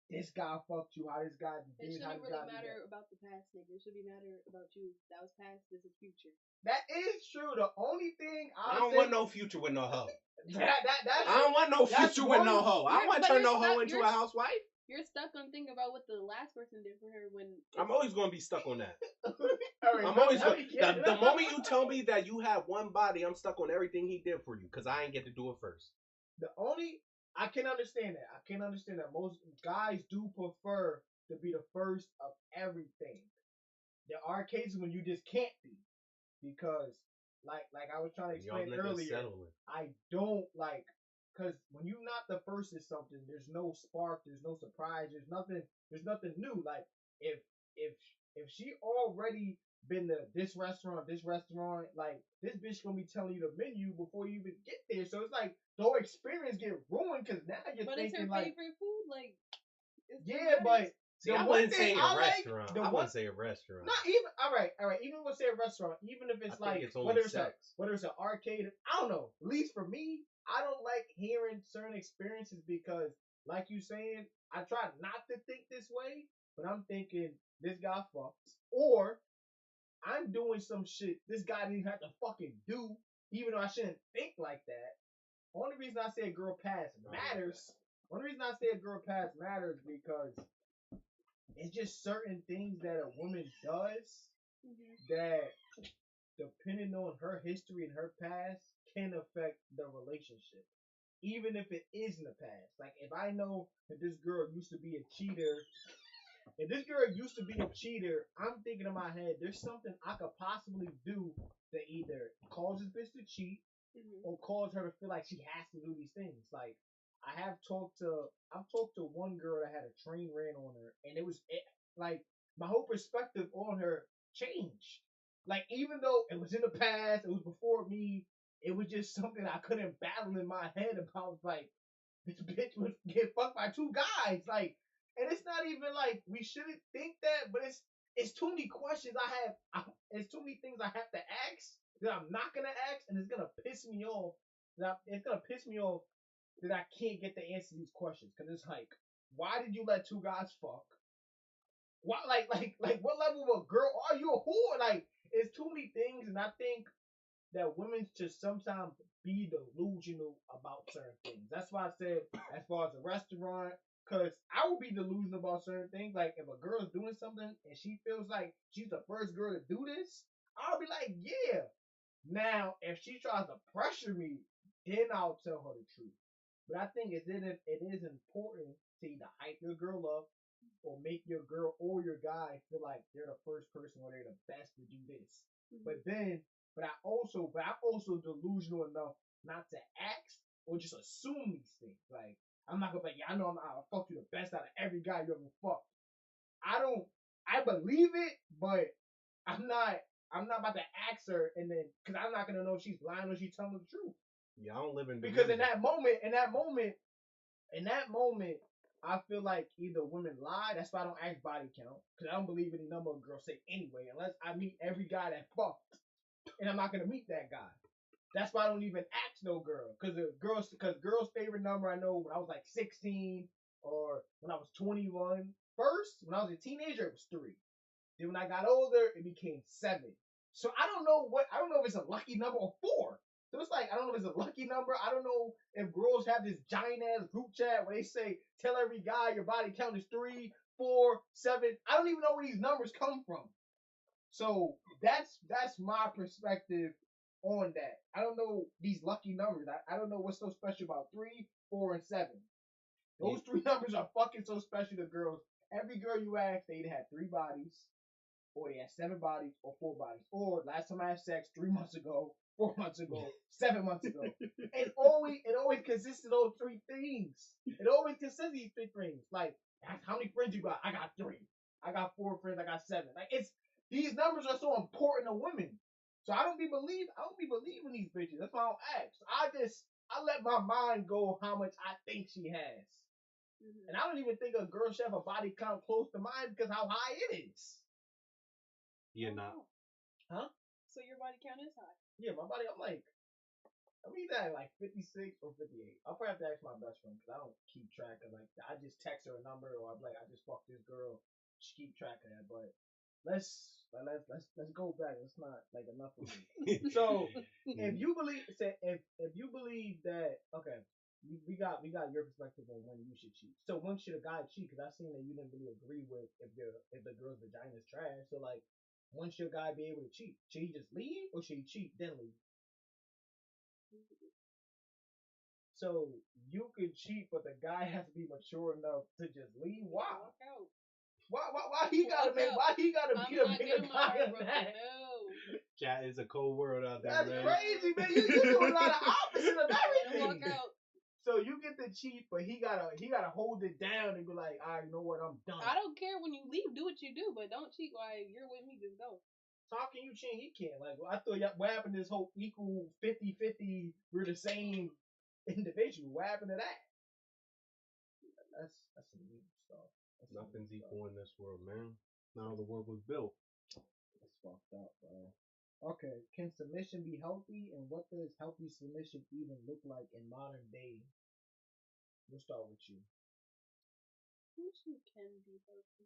this guy fucked you, how this guy did, it how shouldn't this really guy matter about the past, nigga. It should be matter about you. That was past. This is future. That is true. The only thing I don't want no future with no hoe. I don't want no future with no hoe. I don't want to turn no hoe into a housewife. You're stuck on thinking about what the last person did for her when... I'm always going to be stuck on that. Right, I'm always going to... The moment you tell me that you have one body, I'm stuck on everything he did for you, because I ain't get to do it first. I can understand that. I can understand that. Most guys do prefer to be the first of everything. There are cases when you just can't be, because like I was trying to explain earlier, I don't like, because when you're not the first in something, there's no spark, there's no surprise, there's nothing new. Like, if she already been to this restaurant, like, this bitch gonna be telling you the menu before you even get there. So it's like the whole experience get ruined, because now you're thinking like, favorite food, like, yeah, but see, I wouldn't say a restaurant. I wouldn't say a restaurant. Not even, all right. Even we'll say a restaurant, even if it's like, whether it's an arcade, I don't know. At least for me, I don't like hearing certain experiences, because, like you saying, I try not to think this way, but I'm thinking this guy fucks, or I'm doing some shit this guy didn't have to fucking do, even though I shouldn't think like that. Only reason I say a girl pass matters. Only reason I say a girl pass matters because it's just certain things that a woman does that, depending on her history and her past, can affect the relationship. Even if it is in the past. Like, if I know that this girl used to be a cheater, I'm thinking in my head, there's something I could possibly do that either cause this bitch to cheat or cause her to feel like she has to do these things. Like, I've talked to one girl that had a train ran on her, and like, my whole perspective on her changed. Like, even though it was in the past, it was before me, it was just something I couldn't battle in my head about. Like, this bitch would get fucked by 2 guys. Like, and it's not even like we shouldn't think that, but it's too many questions I have. It's too many things I have to ask that I'm not gonna ask, and it's gonna piss me off. That I can't get the answer to these questions, because it's like, why did you let 2 guys fuck? Why, like what level of a girl are you, a whore? Like, it's too many things, and I think that women should sometimes be delusional about certain things. That's why I said as far as a restaurant, because I will be delusional about certain things. Like if a girl's doing something and she feels like she's the first girl to do this, I'll be like, yeah. Now, if she tries to pressure me, then I'll tell her the truth. But I think it is important to either hype your girl up or make your girl or your guy feel like they're the first person or they're the best to do this. Mm-hmm. But I'm also delusional enough not to ask or just assume these things. Like I'm not gonna be like, yeah, I know I'll fuck you the best out of every guy you ever fucked. I don't. I believe it, but I'm not. I'm not about to ask her and then because I'm not gonna know if she's lying or she's telling the truth. Yeah, I don't live in because in that moment, I feel like either women lie. That's why I don't ask body count because I don't believe any number of girls say anyway, unless I meet every guy that fucked, and I'm not gonna meet that guy. That's why I don't even ask no girl because girls' favorite number I know when I was like 16 or when I was 21. First, when I was a teenager, it was 3. Then when I got older, it became 7. So I don't know if it's a lucky number or 4. So it's like I don't know if it's a lucky number. I don't know if girls have this giant ass group chat where they say tell every guy your body count is 3, 4, 7. I don't even know where these numbers come from. So that's my perspective on that. I don't know these lucky numbers. I don't know what's so special about 3, 4, and 7. Those 3 numbers are fucking so special to girls. Every girl you ask, they either had 3 bodies, or they had 7 bodies, or 4 bodies. Or last time I had sex 3 months ago, 4 months ago, 7 months ago. It always consists of those 3 things. It always consists of these 3 things. Like, how many friends you got? I got 3. I got 4 friends. I got 7. Like these numbers are so important to women. So I don't be believing these bitches. That's why I don't ask. I let my mind go how much I think she has. Mm-hmm. And I don't even think a girl should have a body count close to mine because how high it is. You're not. Huh? So your body count is high. Yeah, my body. I'm either at like 56 or 58. I'll probably have to ask my best friend because I don't keep track of like. I just text her a number or I'm like I just fucked this girl. She keep track of that. But let's go back. It's not like enough of me. So if you believe that okay. We got your perspective on when you should cheat. So when should a guy cheat? Because I seen that you didn't really agree with if the girl's vagina is trash. So like, when should a guy be able to cheat? Should he just leave or should he cheat then leave? So you could cheat, but the guy has to be mature enough to just leave. Why? Why he gotta be the bigger guy than that? No. Chat is a cold world out there. That's crazy, man. You doing a lot of opposite of everything. Walk out. So you get the cheat, but he gotta hold it down and be like, all right, you know what, I'm done. I don't care when you leave, do what you do, but don't cheat while you're with me, just go. So how can you cheat? He can't. Like, I thought, what happened to this whole equal 50-50, we're the same individual? What happened to that? That's some new stuff. Nothing's equal in this world, man. Not how the world was built. That's fucked up, bro. Okay, can submission be healthy, and what does healthy submission even look like in modern day? We'll start with you. Submission can be healthy.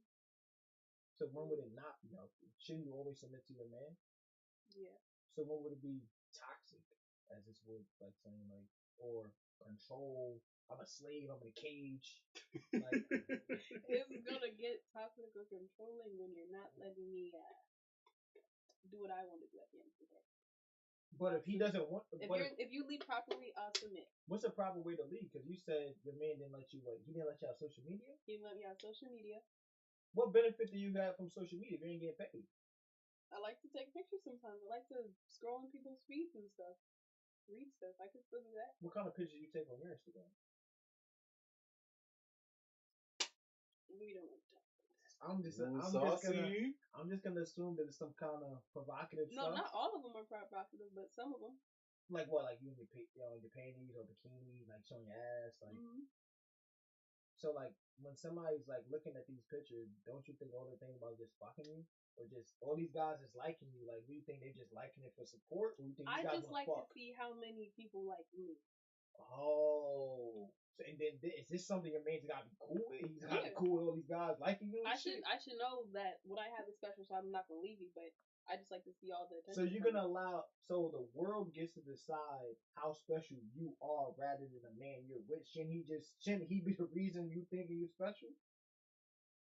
So when would it not be healthy? Shouldn't you always submit to your man? Yeah. So when would it be toxic, as this would like saying like, or control? I'm a slave. I'm in a cage. Like, it's gonna get toxic or controlling when you're not letting me do what I want to do at the end of the day. But if he doesn't want, if you leave properly, I'll submit. What's a proper way to leave? Because you said your man didn't let you. He didn't let you have social media. He didn't let me have social media. What benefit do you got from social media if you ain't getting paid? I like to take pictures sometimes. I like to scroll on people's feeds and stuff, read stuff. I could still do that. What kind of pictures you take on your Instagram? We don't want to talk. I'm just gonna assume that it's some kind of provocative stuff. No, not all of them are provocative, but some of them. Like what? Like you in your panties or bikini, like showing your ass, like. Mm-hmm. So like when somebody's like looking at these pictures, don't you think all they're thinking about is just fucking you, or just all these guys is liking you? Like, do you think they're just liking it for support, or do you think I just like to see how many people like me? Oh. So, and then is this something your man's gotta be cool with? He's gotta be cool with all these guys liking you and shit? I should know that what I have is special, so I'm not gonna leave you. But I just like to see all the attention. So you're gonna allow, so the world gets to decide how special you are rather than the man you're with. Shouldn't he be the reason you thinking you special?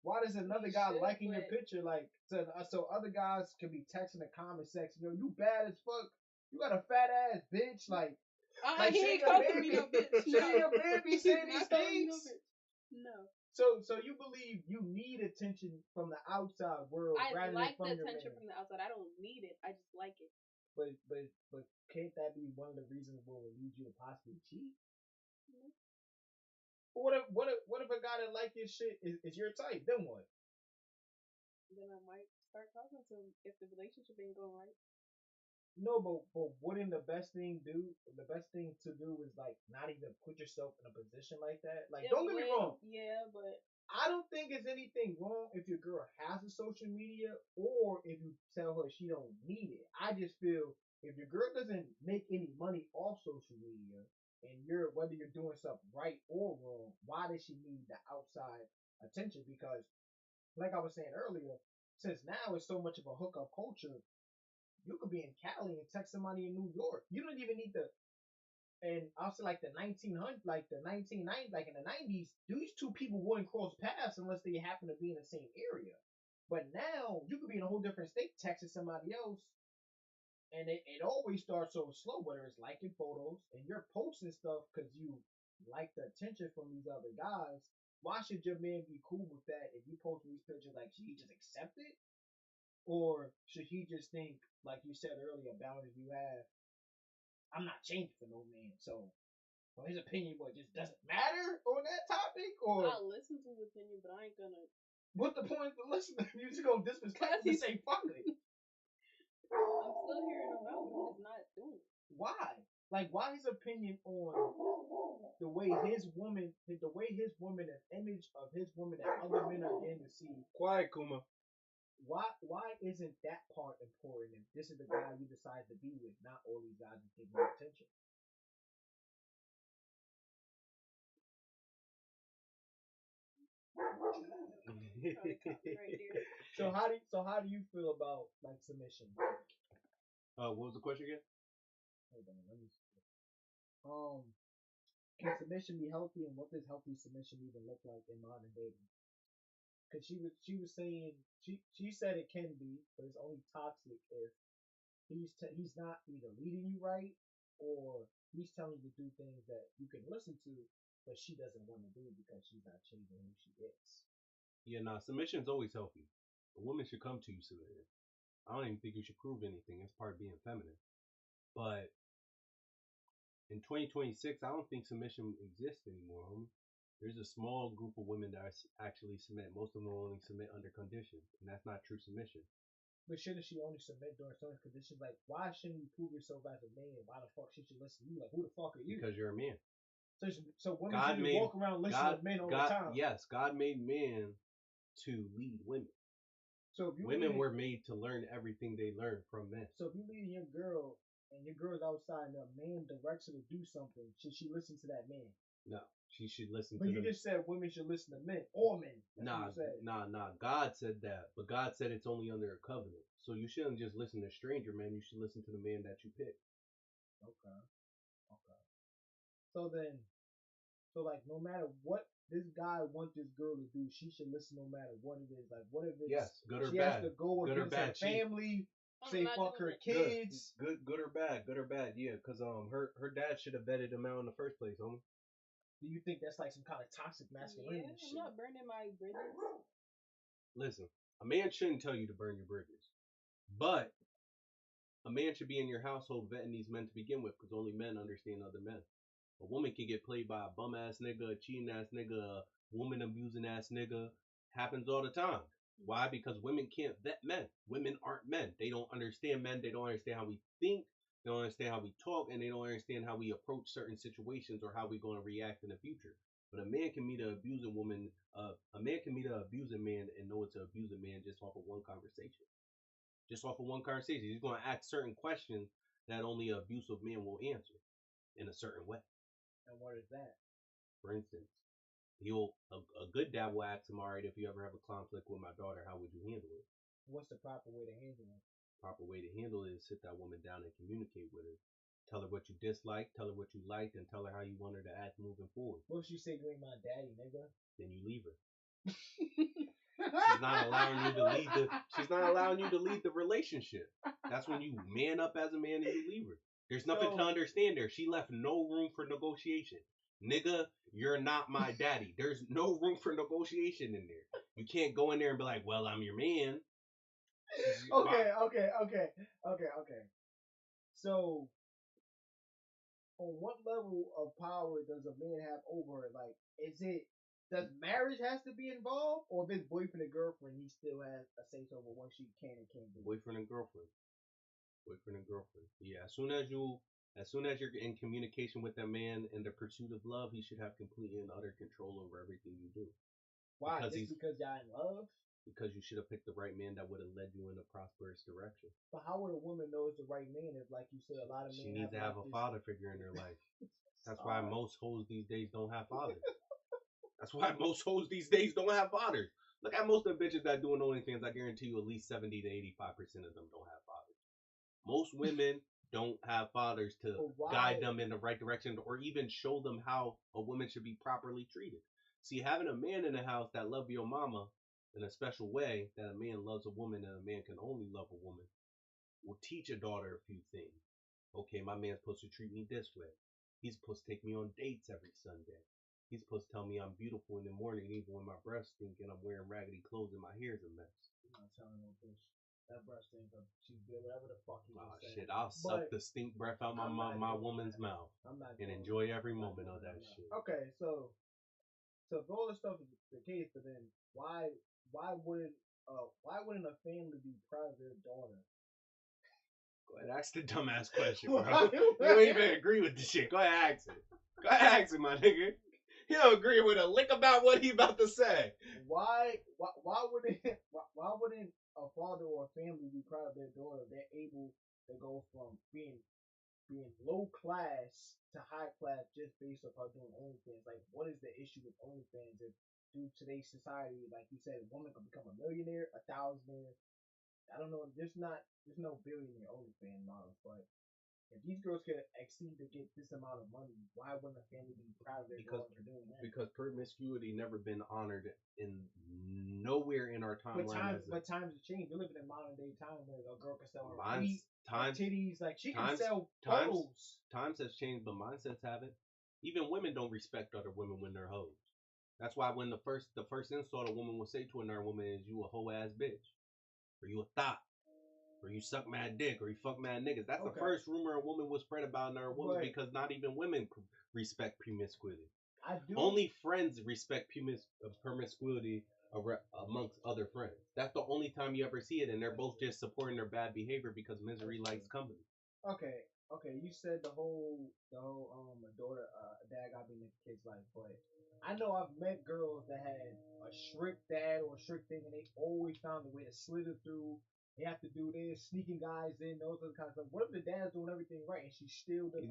Why does another guy liking your picture like so other guys could be texting the comment section, yo, you bad as fuck, you got a fat ass bitch, like he ain't calling me no bitch. Shouldn't your man be saying these things? No. So you believe you need attention from the outside world rather like than from the your attention man. from the outside. I don't need it. I just like it. But can't that be one of the reasons what will lead you to possibly cheat? Mm-hmm. What if a guy that like your shit is your type? Then what? Then I might start talking to him if the relationship ain't going right. No, but wouldn't the best thing to do is like not even put yourself in a position like that? Like, don't get me wrong. Yeah, but I don't think it's anything wrong if your girl has a social media or if you tell her she don't need it. I just feel if your girl doesn't make any money off social media and whether you're doing something right or wrong, why does she need the outside attention? Because like I was saying earlier, since now it's so much of a hookup culture, you could be in Cali and text somebody in New York. You don't even need to. And also, like the 1900s, like the 1990s, like in the 90s, these two people wouldn't cross paths unless they happen to be in the same area. But now you could be in a whole different state texting somebody else, and it always starts so slow. Whether it's liking photos and you're posting stuff because you like the attention from these other guys. Why should your man be cool with that if you post these pictures? Like, should he just accept it, or should he just think, like you said earlier, boundaries you have? I'm not changing for no man, so his opinion, just doesn't matter on that topic, or I'll listen to his opinion, but I ain't gonna. What's the point of listening? You just gonna disrespect him and say fuck it. I'm still hearing him out, but he's not doing it. Why? Like, why his opinion on the way his woman, an image of his woman that other men are getting to see? Quiet, Kuma. Why isn't that part important? If this is the guy you decide to be with, not all these guys who give you attention. So how do you feel about like submission? What was the question again? Hold on, let me see. Can submission be healthy, and what does healthy submission even look like in modern dating? Because she was saying she said it can be, but it's only toxic if he's not either leading you right or he's telling you to do things that you can listen to, but she doesn't want to do because she's not changing who she is. Yeah, submission's always healthy. A woman should come to you submitted. I don't even think you should prove anything. It's part of being feminine. But in 2026, I don't think submission exists anymore, homie. There's a small group of women that actually submit. Most of them only submit under conditions, and that's not true submission. But shouldn't she only submit during certain conditions? Like, why shouldn't you prove yourself as a man? Why the fuck should she listen to you? Like, who the fuck are you? Because you're a man. So women shouldn't walk around listening to men all the time. Yes, God made men to lead women. So if women were made to learn everything they learned from men. So if you leading your girl and your girl's outside and a man directs her to do something, should she listen to that man? No, she should listen to. But you just said women should listen to men. All men. Nah. God said that, but God said it's only under a covenant. So you shouldn't just listen to a stranger, man. You should listen to the man that you pick. Okay. So like no matter what this guy wants this girl to do, she should listen no matter what it is. Like what if it's good or she bad. Has to go good or bad. Her family, say fuck her kids. Good or bad. Yeah, because her dad should have vetted him out in the first place, homie. Do you think that's like some kind of toxic masculinity? Yeah, I'm not burning my bridges. Listen, a man shouldn't tell you to burn your bridges, but a man should be in your household vetting these men to begin with, because only men understand other men. A woman can get played by a bum ass nigga, a cheating ass nigga, a woman abusing ass nigga. Happens all the time. Why? Because women can't vet men. Women aren't men. They don't understand men. They don't understand how we think. They don't understand how we talk, and they don't understand how we approach certain situations or how we're going to react in the future. But a man can meet an abusing woman. A man can meet an abusing man and know it's an abusing man just off of one conversation. Just off of one conversation, he's going to ask certain questions that only an abusive man will answer in a certain way. And what is that? For instance, a good dad will ask him, all right, if you ever have a conflict with my daughter, how would you handle it? What's the proper way to handle it? Proper way to handle it is sit that woman down and communicate with her. Tell her what you dislike, tell her what you liked, and tell her how you want her to act moving forward. What if she say you ain't my daddy, nigga? Then you leave her. She's not allowing you to lead the. She's not allowing you to lead the relationship. That's when you man up as a man and you leave her. There's nothing to understand there. She left no room for negotiation. Nigga, you're not my daddy. There's no room for negotiation in there. You can't go in there and be like, well, I'm your man. Okay. So, on what level of power does a man have over her? Like, does marriage has to be involved, or if it's boyfriend and girlfriend, he still has a say so over what she can and can't do? Boyfriend and girlfriend. Yeah, as soon as you're in communication with that man in the pursuit of love, he should have complete and utter control over everything you do. Why? Because y'all in love? Because you should have picked the right man that would have led you in a prosperous direction. But how would a woman know it's the right man if, like you said, a lot of men she needs to have a father figure in their life. That's why most hoes these days don't have fathers. That's why most hoes these days don't have fathers. Look at most of the bitches that doing OnlyFans. I guarantee you at least 70 to 85% of them don't have fathers. Most women don't have fathers to guide them in the right direction or even show them how a woman should be properly treated. See, having a man in the house that love your mama in a special way that a man loves a woman and a man can only love a woman will teach a daughter a few things. Okay, my man's supposed to treat me this way. He's supposed to take me on dates every Sunday. He's supposed to tell me I'm beautiful in the morning even when my breath stink and I'm wearing raggedy clothes and my hair's a mess. I'm not telling no bitch. That breath stink up. She's good, whatever the fuck you oh shit, I'll suck the stink breath out my woman's mouth and enjoy every moment of that shit. Okay, so if all this stuff is the case, but then why wouldn't a family be proud of their daughter? Go ahead, ask the dumbass question, bro. You don't even agree with the shit. Go ahead, ask it. Go ahead, ask it, my nigga. He don't agree with a lick about what he about to say. Why wouldn't a father or a family be proud of their daughter? They're able to go from being low class to high class just based off her doing OnlyFans. Like, what is the issue with OnlyFans? If due to today's society, like you said, a woman can become a millionaire, a thousandaire. I don't know. There's no billionaire OnlyFans models, but if these girls could exceed to get this amount of money, why wouldn't a family be proud of their daughter for doing that? Because promiscuity never been honored in nowhere in our timeline. But times have changed. We're living in modern day time where a girl can sell her feet, titties, like she can sell photos. Times has changed, but mindsets haven't. Even women don't respect other women when they're hoes. That's why when the first insult a woman will say to another woman is, "You a hoe ass bitch," or "You a thought," or "You suck mad dick," or "You fuck mad niggas." That's the first rumor a woman will spread about another woman because not even women respect promiscuity. Only friends respect promiscuity amongst other friends. That's the only time you ever see it, and they're both just supporting their bad behavior because misery likes company. Okay. You said the whole daughter, dad got me in the kid's life, but I know I've met girls that had a strict dad or a strict thing, and they always found a way to slither through. They have to do this, sneaking guys in, those other kind of stuff. What if the dad's doing everything right and she still does?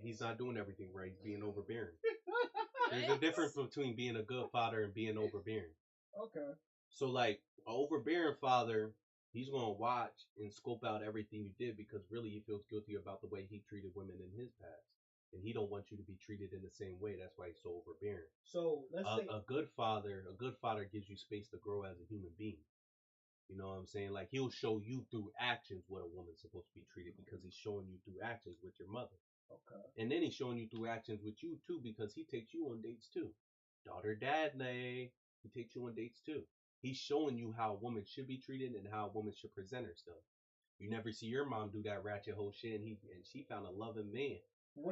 He's not doing everything right. He's being overbearing. There's a difference between being a good father and being overbearing. Okay. So like an overbearing father, he's gonna watch and scope out everything you did because really he feels guilty about the way he treated women in his past. And he don't want you to be treated in the same way. That's why he's so overbearing. So let's say a good father gives you space to grow as a human being. You know what I'm saying? Like he'll show you through actions what a woman's supposed to be treated because he's showing you through actions with your mother. Okay. And then he's showing you through actions with you too because he takes you on dates too. Daughter, dad, nay. He takes you on dates too. He's showing you how a woman should be treated and how a woman should present herself. You never see your mom do that ratchet whole shit, and she found a loving man.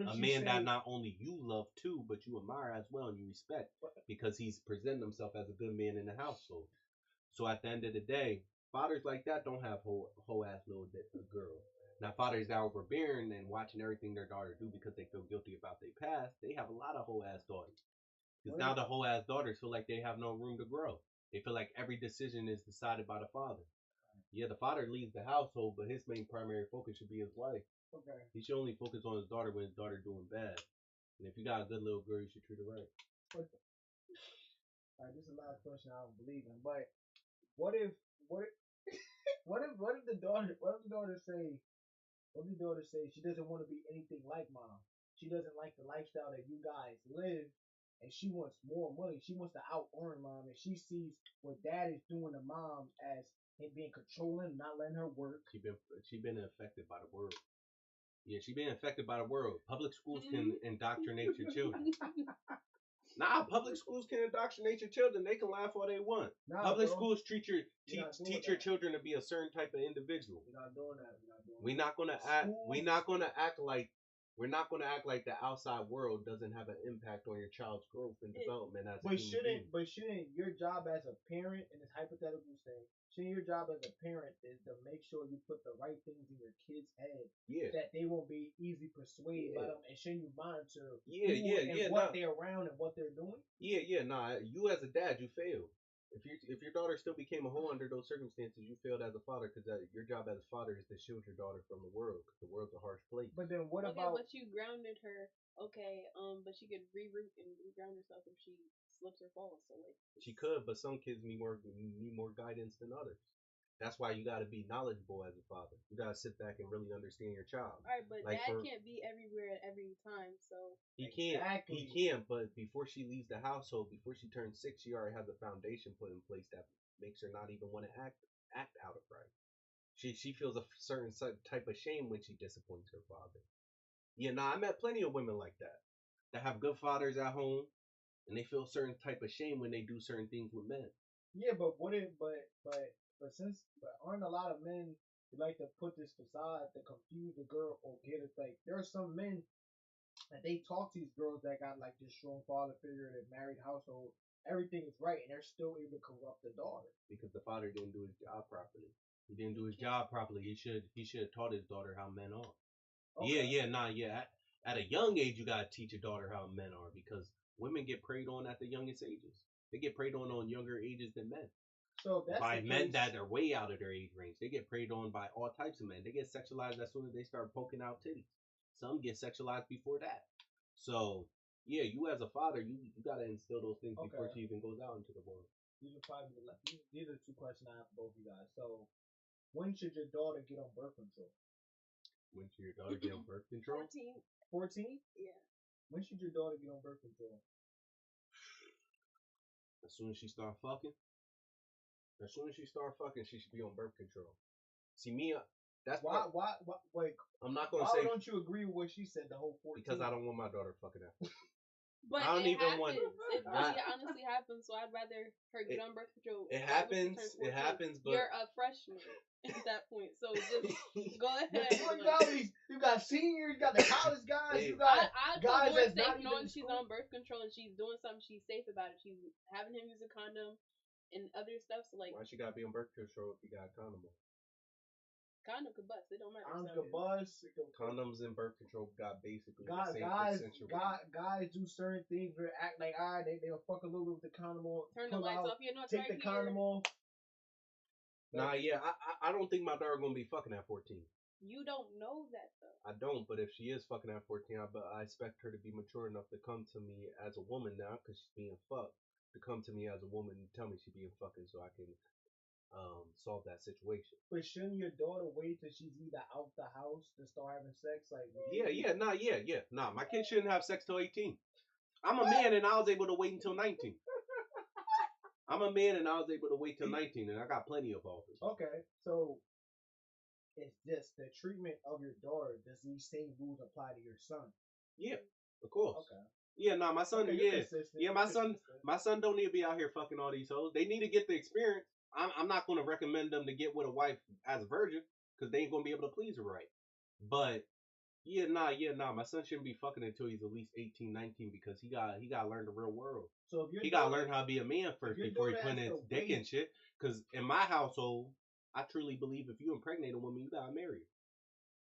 A man that not only you love too, but you admire as well and you respect because he's presenting himself as a good man in the household. So at the end of the day, fathers like that don't have whole ass little girls. Now fathers that are overbearing and watching everything their daughter do because they feel guilty about their past, they have a lot of whole ass daughters. Because now the whole ass daughters feel like they have no room to grow. They feel like every decision is decided by the father. Yeah, the father leads the household, but his main primary focus should be his wife. Okay. He should only focus on his daughter when his daughter doing bad. And if you got a good little girl, you should treat her right. But, all right, this is the last question I don't believe in. But what if what if what if the daughter say she doesn't want to be anything like mom? She doesn't like the lifestyle that you guys live, and she wants more money. She wants to out earn mom, and she sees what dad is doing to mom as him being controlling, not letting her work. She been affected by the world. Yeah, she been affected by the world. Public schools can indoctrinate your children. Nah, public schools can indoctrinate your children. They can laugh all they want. Nah, public bro. schools teach your children to be a certain type of individual. We're not doing that. We're not gonna act like the outside world doesn't have an impact on your child's growth and development as a human being. But shouldn't your job as a parent in this hypothetical thing, shouldn't your job as a parent is to make sure you put the right things in your kids' head that they won't be easily persuaded by them, and shouldn't you monitor what they're around and what they're doing? You as a dad, you failed. If your daughter still became a hoe under those circumstances, you failed as a father because your job as a father is to shield your daughter from the world because the world's a harsh place. But then what about? But you grounded her, but she could reroute and reground herself if she slips or falls. So like she could, but some kids need more guidance than others. That's why you got to be knowledgeable as a father. You got to sit back and really understand your child. All right, but like dad can't be everywhere at every time, so he can't. He can't. But before she leaves the household, before she turns 6, she already has a foundation put in place that makes her not even want to act out of right. She feels a certain type of shame when she disappoints her father. Yeah, I met plenty of women like that have good fathers at home, and they feel a certain type of shame when they do certain things with men. Yeah, but aren't a lot of men who like to put this facade to confuse the girl or get it? Like there are some men that they talk to these girls that got like this strong father figure in a married household. Everything is right, and they're still able to corrupt the daughter because the father didn't do his job properly. He didn't do his job properly. He should have taught his daughter how men are. Okay. At a young age, you gotta teach your daughter how men are because women get preyed on at the youngest ages. They get preyed on younger ages than men. So that's by men that are way out of their age range. They get preyed on by all types of men. They get sexualized as soon as they start poking out titties. Some get sexualized before that. So yeah, you as a father, you gotta instill those things before she even goes out into the world. These are the 2 questions I have for both of you guys. So when should your daughter get on birth control? When should your daughter get on birth control? 14? Yeah. When should your daughter get on birth control? As soon as she start fucking. She should be on birth control. See me, that's why. Wait, I'm not gonna say. Why don't you agree with what she said? The whole 14. Because I don't want my daughter fucking at 14. But I don't even want. It really honestly happens. So I'd rather her get on birth control. It happens. It happens. But you're a freshman at that point, so just go ahead. You got seniors, you got the college guys, you got guys that's not knowing she's on birth control and she's doing something. She's safe about it. She's having him use a condom and other stuff. So like, why she gotta be on birth control if you got a condom on? Condom could bust. It don't matter. Condoms could bust. Condoms and birth control got basically the same percentage. Guys do certain things where act like they'll fuck a little bit with the condom on. Turn the lights off. You're not take the condom off. Nah, yeah, I don't think my daughter gonna be fucking at 14. You don't know that though. I don't, but if she is fucking at 14, I expect her to be mature enough to come to me as a woman now, because she's being fucked. To come to me as a woman and tell me she's being fucking so I can solve that situation. But shouldn't your daughter wait till she's either out the house to start having sex? Like Nah. My kid shouldn't have sex till 18. I'm a man and I was able to wait until 19. I'm a man and I was able to wait till 19, and I got plenty of offers. Okay, so it's just the treatment of your daughter. Does these same rules apply to your son? Yeah, of course. Okay. Yeah, nah, my son. My son don't need to be out here fucking all these hoes. They need to get the experience. I'm not going to recommend them to get with a wife as a virgin because they ain't going to be able to please her right. But my son shouldn't be fucking until he's at least 18, 19 because he got to learn the real world. So he got to learn how to be a man first before he put in his dick and shit. Because in my household, I truly believe if you impregnate a woman, you got to marry her.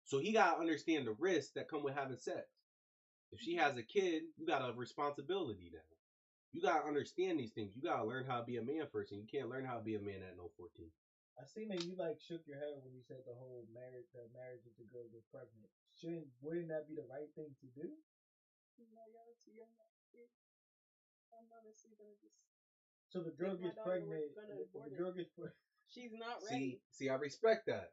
So he got to understand the risks that come with having sex. If she has a kid, you got a responsibility now. You got to understand these things. You got to learn how to be a man first, and you can't learn how to be a man at no 14. I seen that you shook your head when you said the whole marriage if the girl gets pregnant. Wouldn't that be the right thing to do? No, y'all are too young. I'm honestly gonna just. So the girl my gets daughter, we're pregnant. gonna The abort it. girl gets pregnant. She's not ready. See, I respect that.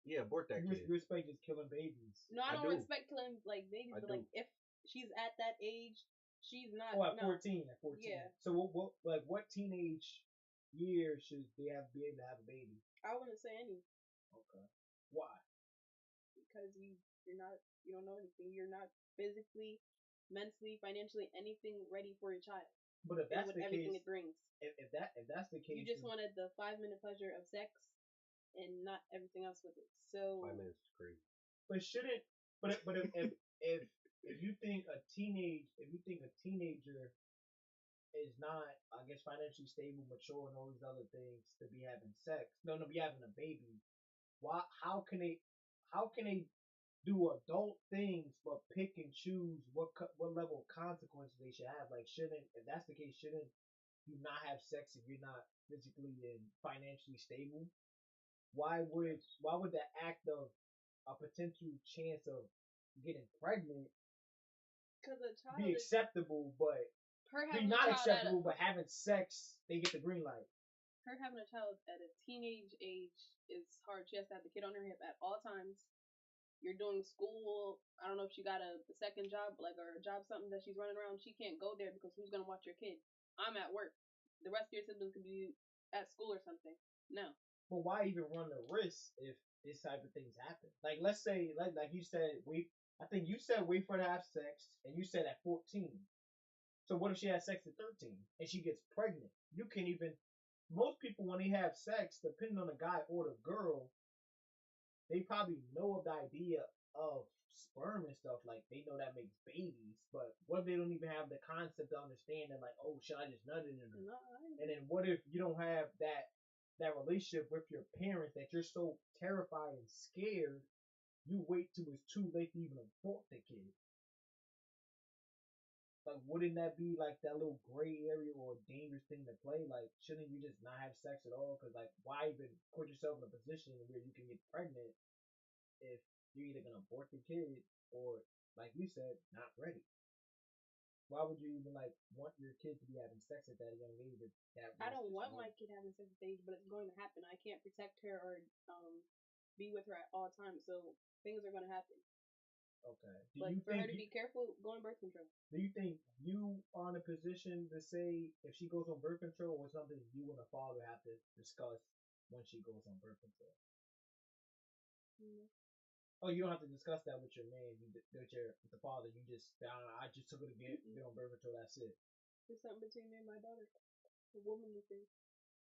Yeah, abort that You kid. respect just killing babies. No, I don't do. respect killing like babies, I but do. like if she's at that age, she's not. Oh, at no. 14. At 14. Yeah. So what teenage year should they be able to have a baby? I wouldn't say any. Okay. Why? Because you don't know anything. You're not physically, mentally, financially, anything ready for your child. But if that's with the everything case, it brings, if that's the case, you just wanted the 5-minute pleasure of sex and not everything else with it. So 5 minutes is crazy. But shouldn't? But if you think a teenager is not, I guess, financially stable, mature, and all these other things to be having sex, to be having a baby, why? How can they do adult things but pick and choose what level of consequences they should have? Like, if that's the case, shouldn't you not have sex if you're not physically and financially stable? Why would the act of a potential chance of getting pregnant be acceptable, but be not acceptable, but having sex, they get the green light? Her having a child at a teenage age is hard. She has to have the kid on her hip at all times. You're doing school. I don't know if she got a second job, or a job something that she's running around. She can't go there because who's gonna watch your kid? I'm at work. The rest of your siblings could be at school or something. No. But why even run the risk if this type of things happen? Like, let's say, like you said, I think you said wait for her to have sex, and you said at 14. So what if she has sex at 13 and she gets pregnant? You can't even. Most people, when they have sex, depending on the guy or the girl, they probably know of the idea of sperm and stuff. Like, they know that makes babies, but what if they don't even have the concept of understanding? Like, oh, should I just nut it in her? And then what if you don't have that relationship with your parents that you're so terrified and scared, you wait till it's too late to even abort the kid? Like, wouldn't that be like that little gray area or dangerous thing to play? Like, shouldn't you just not have sex at all? Because, like, why even put yourself in a position where you can get pregnant if you're either gonna abort the kid or, like you said, not ready? Why would you even want your kid to be having sex at that young age? I don't want my kid having sex at that age, but it's going to happen. I can't protect her or be with her at all times, so things are going to happen. Okay. For her to be careful, go on birth control. Do you think you are in a position to say if she goes on birth control, or something you and the father have to discuss when she goes on birth control? Mm-hmm. Oh, you don't have to discuss that with your man, with the father. You just, I just took her to get on birth control. That's it. It's something between me and my daughter. A womanly thing.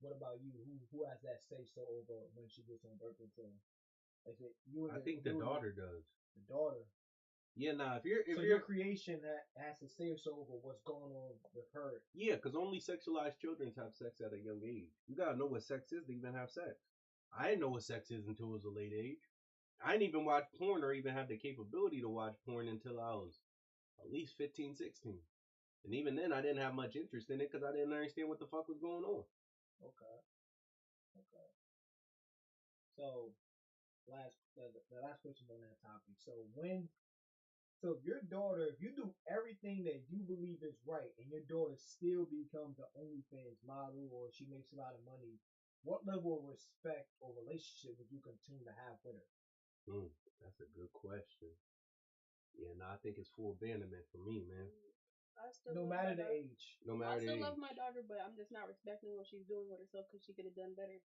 What about you? Who has that say so over when she gets on birth control? Is it you? I think the daughter does. The daughter. Yeah, nah. If your creation has to say so over what's going on with her. Yeah, because only sexualized children have sex at a young age. You gotta know what sex is to even have sex. I didn't know what sex is until it was a late age. I didn't even watch porn or even have the capability to watch porn until I was at least 15, 16. And even then, I didn't have much interest in it because I didn't understand what the fuck was going on. Okay. So, the last question on that topic. So if your daughter, if you do everything that you believe is right, and your daughter still becomes an OnlyFans model, or she makes a lot of money, what level of respect or relationship would you continue to have with her? That's a good question. Yeah, no, I think it's full abandonment for me, man. No matter the age. I still love my daughter, but I'm just not respecting what she's doing with herself because she could have done better.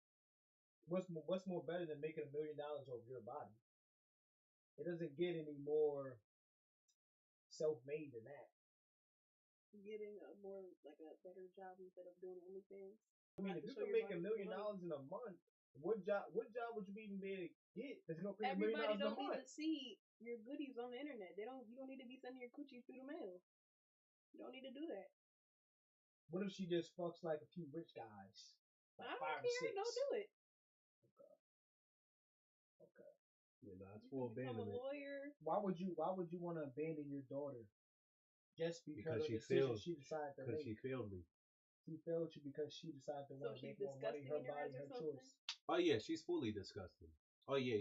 What's more better than making $1 million over your body? It doesn't get any more self-made than that. Getting a better job instead of doing OnlyFans. I mean, if you can make $1 million in a month, what job would you even be able to get that's gonna pay $1 million a month? Everybody don't need to see your goodies on the internet. You don't need to be sending your coochies through the mail. You don't need to do that. What if she just fucks like a few rich guys? I don't care. Don't do it. Okay. Yeah, that's full abandonment. Become a lawyer. Why would you want to abandon your daughter just because she decided to make? Because she failed me. She failed you because she decided to want to make more money. Her body, her choice. Oh yeah, she's fully disgusting. Oh yeah.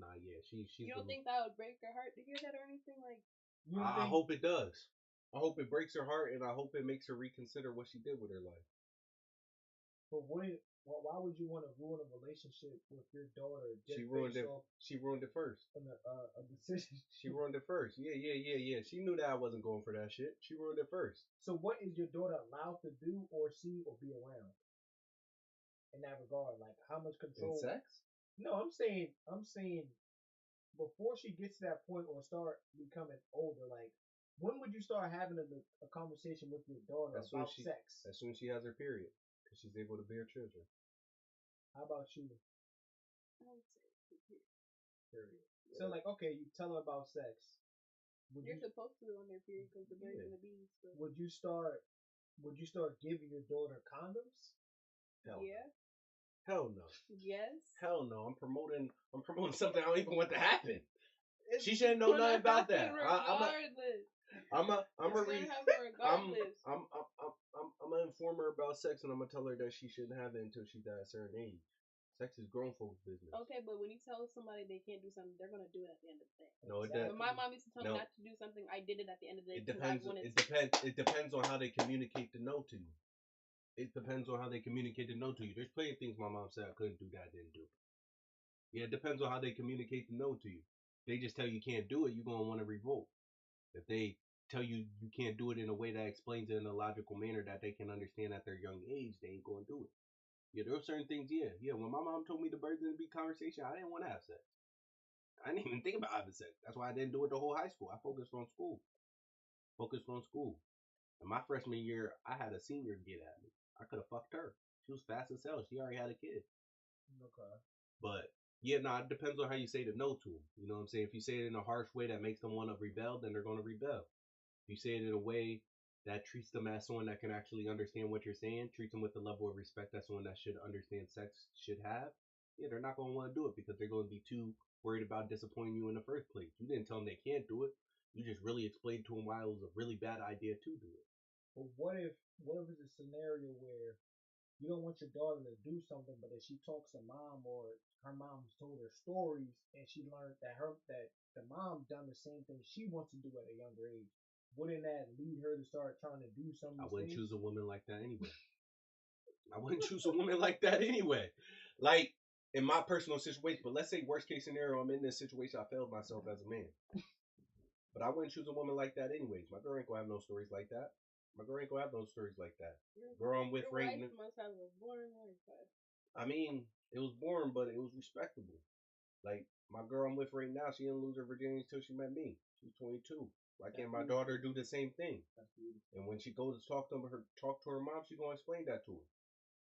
Nah, yeah. She's. You don't think that would break her heart to hear that or anything like? You don't I think? hope it does. I hope it breaks her heart, and I hope it makes her reconsider what she did with her life. But why would you want to ruin a relationship with your daughter She just ruined based it. off She ruined it first. a decision? She ruined it first. Yeah. She knew that I wasn't going for that shit. She ruined it first. So what is your daughter allowed to do or see or be around in that regard? Like how much In control? sex? No, I'm saying before she gets to that point or start becoming older, like when would you start having a conversation with your daughter As soon as about she, sex? as soon as she has her period, because she's able to bear children. How about you? I would say period. Period. Yeah. So like, okay, you tell her about sex. Would You're you supposed to on their period because the birds and the bees. So. would you start giving your daughter condoms? Hell Yeah. no. Hell no. Yes. Hell no. I'm promoting something I don't even want to happen. She shouldn't know nothing about that. Regardless. I'm gonna regardless. I'm gonna inform her about sex, and I'm gonna tell her that she shouldn't have it until she's at a certain age. Sex is grown folks' business. Okay, but when you tell somebody they can't do something, they're gonna do it at the end of the day. No, Exactly. When my mom used to tell me not to do something, I did it at the end of the day. It depends. It depends on how they communicate the no to you. It depends on how they communicate the no to you. There's plenty of things my mom said I couldn't do that I didn't do. Yeah, it depends on how they communicate the no to you. They just tell you can't do it, you're gonna want to revolt. If they tell you you can't do it in a way that explains it in a logical manner that they can understand at their young age, they ain't gonna do it. Yeah, there are certain things. Yeah. When my mom told me the birds and the bee conversation, I didn't want to have sex. I didn't even think about having sex. That's why I didn't do it the whole high school. I focused on school. And my freshman year, I had a senior get at me. I could have fucked her. She was fast as hell. She already had a kid. Okay. But yeah, no, it depends on how you say the no to them. You know what I'm saying? If you say it in a harsh way that makes them want to rebel, then they're going to rebel. If you say it in a way that treats them as someone that can actually understand what you're saying, treats them with the level of respect that someone that should understand sex should have, yeah, they're not going to want to do it because they're going to be too worried about disappointing you in the first place. You didn't tell them they can't do it. You just really explained to them why it was a really bad idea to do it. But what if it's a scenario where you don't want your daughter to do something, but if she talks to mom or her mom's told her stories and she learned that the mom done the same thing she wants to do at a younger age, wouldn't that lead her to start trying to do some of these I wouldn't things? choose a woman like that anyway. I wouldn't choose a woman like that anyway. Like, in my personal situation, but let's say worst case scenario, I'm in this situation, I failed myself as a man. But I wouldn't choose a woman like that anyways. My girl ain't gonna have no stories like that. My girl ain't gonna have no stories like that. Girl I'm with Your right wife must have a boring life. I mean, it was boring, but it was respectable. Like, my girl I'm with right now, she didn't lose her virginity until she met me. She's 22. Why can't my daughter do the same thing? And when she goes to talk to her mom, she's gonna explain that to her.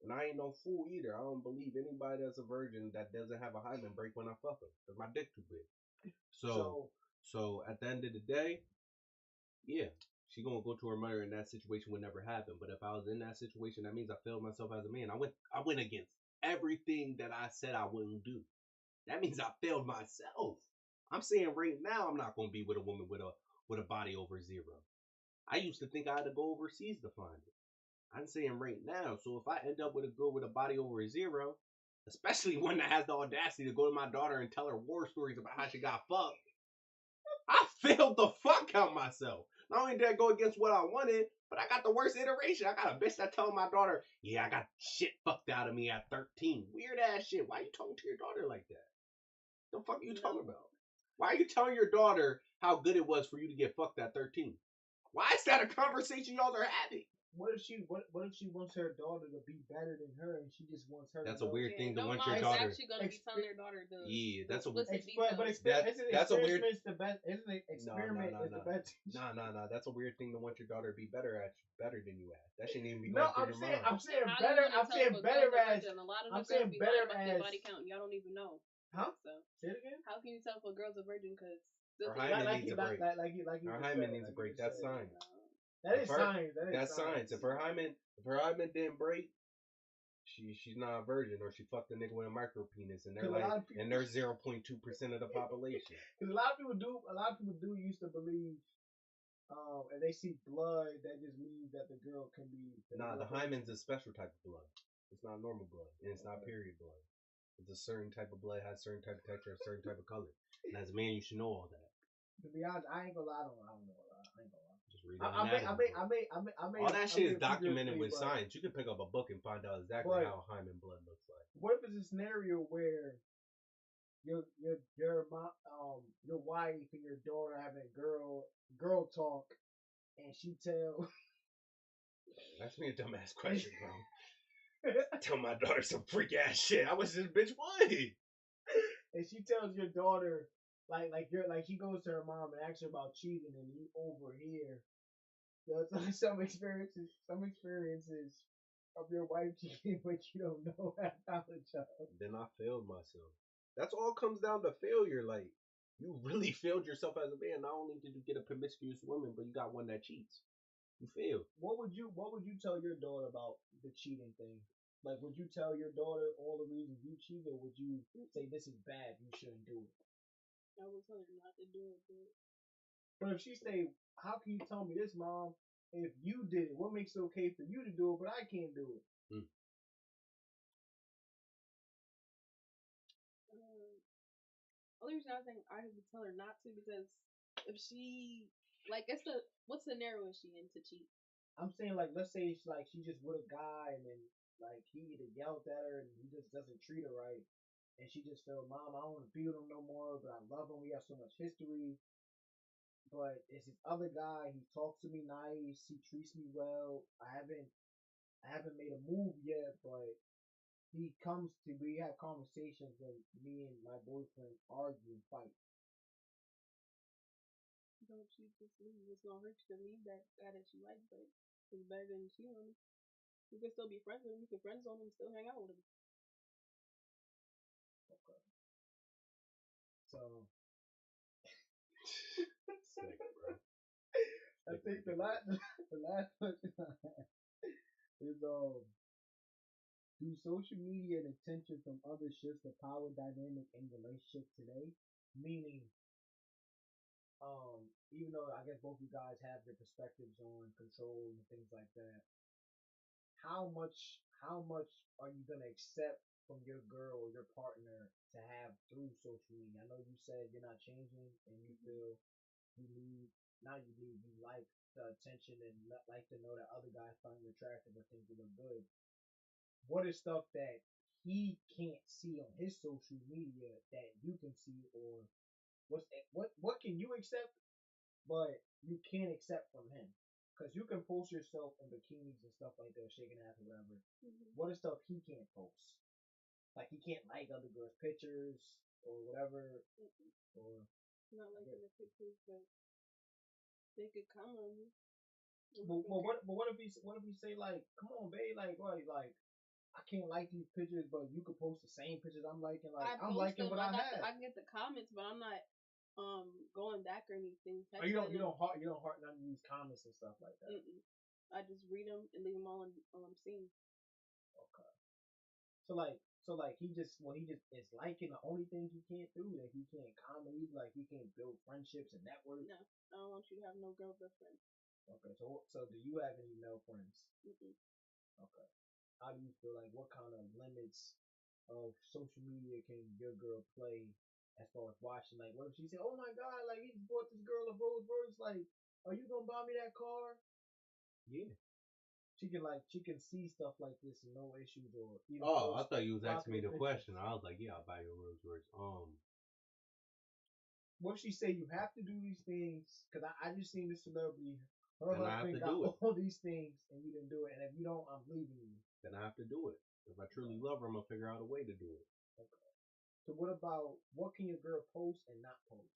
And I ain't no fool either. I don't believe anybody that's a virgin that doesn't have a hymen break when I fuck her. Cause my dick too big. So at the end of the day, yeah, she gonna go to her mother and that situation would never happen. But if I was in that situation, that means I failed myself as a man. I went against everything that I said I wouldn't do. That means I failed myself. I'm saying right now I'm not gonna be with a woman with a body over 0. I used to think I had to go overseas to find it. I'm saying right now. So if I end up with a girl with a body over 0, especially one that has the audacity to go to my daughter and tell her war stories about how she got fucked, I failed the fuck out myself. Not only did I go against what I wanted, but I got the worst iteration. I got a bitch that telling my daughter, yeah, I got shit fucked out of me at 13. Weird ass shit. Why are you talking to your daughter like that? The fuck are you talking about? Why are you telling your daughter how good it was for you to get fucked at 13? Why is that a conversation y'all are having? What if she wants her daughter to be better than her and she just wants her? That's a weird thing to want your your daughter. Actually gonna be telling their daughter the that's a weird. That's a weird. Isn't it experiment is the best? No. That's a weird thing to want your daughter to be better than you at. That shouldn't even be No, going through your mind. I'm saying better. I'm saying better as. I'm saying better as. Body count. Y'all don't even know. Huh? So say it again. How can you tell if a girl's a virgin? Because her hymen needs a break. Her hymen needs a break. That's science. That is science. That's science. If her hymen didn't break, she's not a virgin, or she fucked a nigga with a micro penis, and they're and they're 0.2% of the population. Because a lot of people do used to believe, and they see blood, that just means that the girl can be. The hymen's a special type of blood. It's not normal blood, and it's not period blood. It's a certain type of blood, has a certain type of texture, a certain type of color. And as a man, you should know all that. To be honest, I ain't gonna lie. I don't know. I ain't gonna lie. Just read that anatomy book. All that shit is documented with science. You can pick up a book and find out exactly how hymen blood looks like. What if it's a scenario where your wife and your daughter having girl talk, and she tell That's me a dumbass question, bro. Tell my daughter some freak ass shit. I wish this bitch would. And she tells your daughter she goes to her mom and asks her about cheating, and you overhear some experiences of your wife cheating, but you don't know how to child. Then I failed myself. That's all comes down to failure. Like, you really failed yourself as a man. Not only did you get a promiscuous woman, but you got one that cheats. You failed. What would you tell your daughter about the cheating thing? Like, would you tell your daughter all the reasons you cheated, or would you say this is bad, you shouldn't do it? I would tell her not to do it, but if she say, how can you tell me this, Mom? If you did it, what makes it okay for you to do it, but I can't do it? Only reason I think I would tell her not to, because if she, like, what scenario is she in to cheat? I'm saying, like, let's say she just with a guy, and then like he either yelled at her and he just doesn't treat her right, and she just felt, Mom, I don't want to be with him no more, but I love him. We have so much history. But it's this other guy. He talks to me nice. He treats me well. I haven't made a move yet, but we have conversations when me and my boyfriend argue and fight. Don't you just leave? It's gonna hurt you to leave that guy that you like, but it's better than cheat on him. You can still be friends with him. You can friend zone him, still hang out with him. Okay. So Sick, bro. I think the last question I have is do social media and attention from others shift the power dynamic in relationships today? Meaning, even though I guess both you guys have their perspectives on control and things like that, how much are you gonna accept from your girl or your partner to have through social media? I know you said you're not changing and you feel you need you like the attention and like to know that other guys find you attractive or think you look good. What is stuff that he can't see on his social media that you can see, or what can you accept but you can't accept from him? Because you can post yourself in bikinis and stuff like that, shaking ass or whatever. What is stuff he can't post? Like, he can't like other girls' pictures or whatever. Or not liking the pictures, but they could come on you. But what if he say, like, come on, babe, like, what, like, I can't like these pictures, but you could post the same pictures I'm liking. Like, I'm liking what I have. I can get the comments, but I'm not going back or anything. Oh, you don't heart none of these comments and stuff like that. I just read them and leave them all on scene. Okay. So he just is liking the only things he can't do, that he can't comment, like he can't build friendships and network. No, I don't want you to have no girl friends. Okay, so do you have any male friends? Okay. How do you feel, like, what kind of limits of social media can your girl play as far as watching? Like, what if she say, oh my god, like, he just bought this girl a Rolls Royce, like, are you gonna buy me that car? Yeah. She can see stuff like this and no issues, or even I thought you was asking me the question. I was like, yeah, I'll buy you a Rolls Royce. What if she say you have to do these things? Because I just seen this celebrity, her husband got all these things and you didn't do it, and if you don't, I'm leaving you. Then I have to do it. If I truly love her, I'm gonna figure out a way to do it. Okay. So what can your girl post and not post?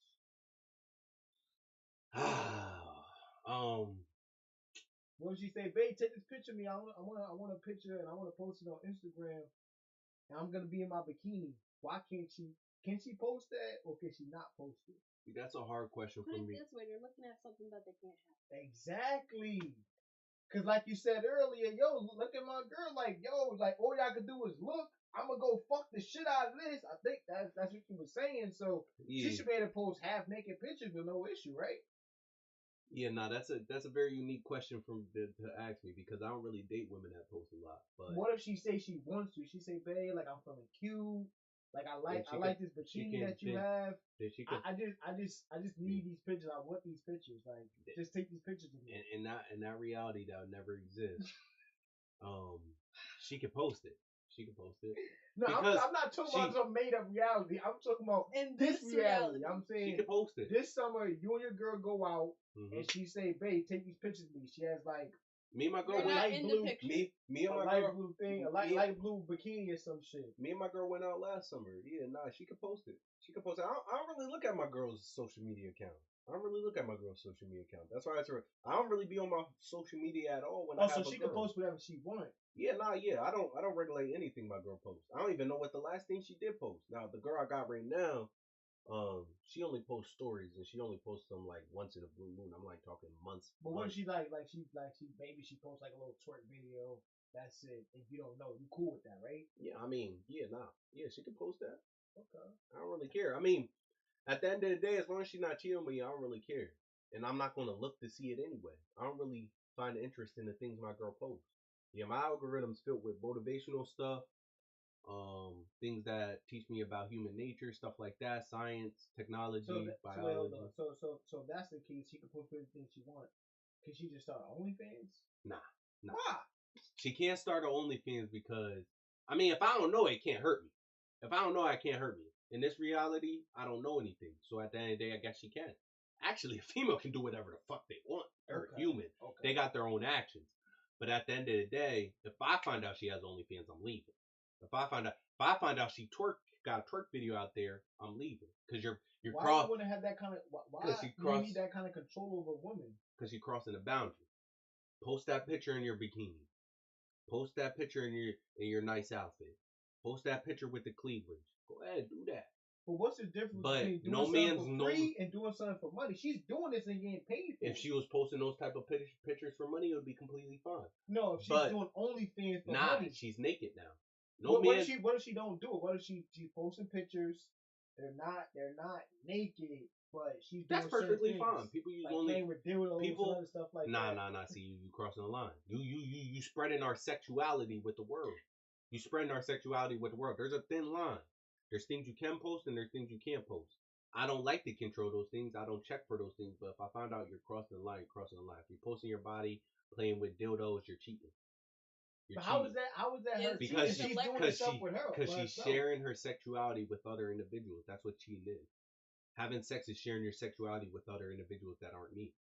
What if she say, babe, take this picture of me. I want a picture and I want to post it on Instagram, and I'm gonna be in my bikini. Why can't she? Can she post that, or can she not post it? That's a hard question for me. This way, they're looking at something that they can't have. Exactly. Cause like you said earlier, yo, look at my girl. Like, yo, like all y'all could do is look. I'm gonna go fuck the shit out of this. I think that's what you were saying. So she should be able to post half naked pictures with no issue, right? Yeah, no, that's a very unique question to ask me, because I don't really date women that post a lot. But what if she say she wants to? She say, babe, like, I'm feeling cute. Like I Then like this bikini that you have. Then she could, I just need these pictures. I want these pictures. Like just take these pictures of me. in that reality that would never exist. She could post it. She could post it. No, I'm not talking about some made up reality. I'm talking about in this reality. I'm She saying could post it. this summer you and your girl go out and she say, "Babe, take these pictures of me." She has like me and my girl went light blue. Me and a my light girl blue thing, a light blue bikini or some shit. Me and my girl went out last summer. Yeah, nah, she could post it. She could post it. I don't really look at my girl's social media account. I don't really look at my girl's social media account. That's why I don't really be on my social media at all when I have so a she girl. can post whatever she wants. Yeah, yeah. I don't regulate anything my girl posts. I don't even know what the last thing she did post. Now the girl I got right now, she only posts stories and she only posts them like once in a blue moon. I'm like talking months. But what if she like she maybe she posts like a little twerk video. That's it. If you don't know, you cool with that, right? Yeah, I mean, yeah, nah, yeah, she can post that. Okay. I don't really care. I mean, at the end of the day, as long as she's not cheating on me, I don't really care. And I'm not gonna look to see it anyway. I don't really find interest in the things my girl posts. Yeah, my algorithm's filled with motivational stuff, things that teach me about human nature, stuff like that, science, technology, biology. So if that's the case, she can post anything she wants. Can she just start OnlyFans? Nah. Why? She can't start an OnlyFans because, I mean, if I don't know, it can't hurt me. If I don't know, it can't hurt me. In this reality, I don't know anything. So at the end of the day, I guess she can. Actually, a female can do whatever the fuck they want. They're a human. Okay. They got their own actions. But at the end of the day, if I find out she has OnlyFans, I'm leaving. If I find out she got a twerk video out there, I'm leaving. Because you're why do you want to have that kind of why do you need that kind of control over a woman? Because you're crossing the boundary. Post that picture in your bikini. Post that picture in your nice outfit. Post that picture with the cleavage. Go ahead, do that. But what's the difference between doing something for free and doing something for money? She's doing this and getting paid for it. If she was posting those type of pictures for money, it would be completely fine. No, if she's doing OnlyFans for money. She's naked now. What if she don't do it? What if she's posting pictures? They're not naked, but she's doing that's perfectly things, fine. People use like playing with dildos and other stuff like that. Nah. See, you crossing the line. You spreading our sexuality with the world. You spreading our sexuality with the world. There's a thin line. There's things you can post and there's things you can't post. I don't like to control those things. I don't check for those things. But if I find out you're crossing the line, you're crossing the line. If you're posting your body, playing with dildos, you're cheating. But how is that her? Because she's doing stuff with her. Because she's sharing her sexuality with other individuals. That's what cheating is. Having sex is sharing your sexuality with other individuals that aren't me.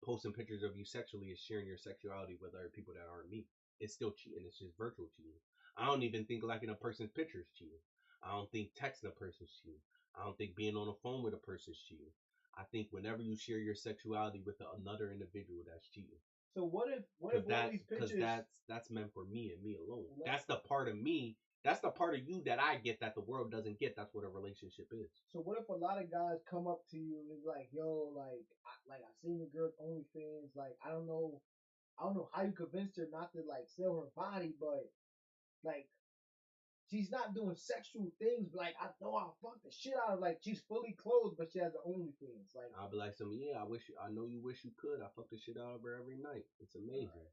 Posting pictures of you sexually is sharing your sexuality with other people that aren't me. It's still cheating. It's just virtual cheating. I don't even think liking a person's picture is cheating. I don't think texting a person's cheating. I don't think being on the phone with a person's cheating. I think whenever you share your sexuality with another individual, that's cheating. So what if all these pictures? Because that's meant for me and me alone. That's the part of me. That's the part of you that I get that the world doesn't get. That's what a relationship is. So what if a lot of guys come up to you and be like, "Yo, I seen the girl's OnlyFans. Like, I don't know how you convinced her not to like sell her body, but like she's not doing sexual things. But like, I know I'll fuck the shit out of like she's fully clothed, but she has the OnlyFans. Like, I'll be like, I know you wish you could. I fuck the shit out of her every night. It's amazing.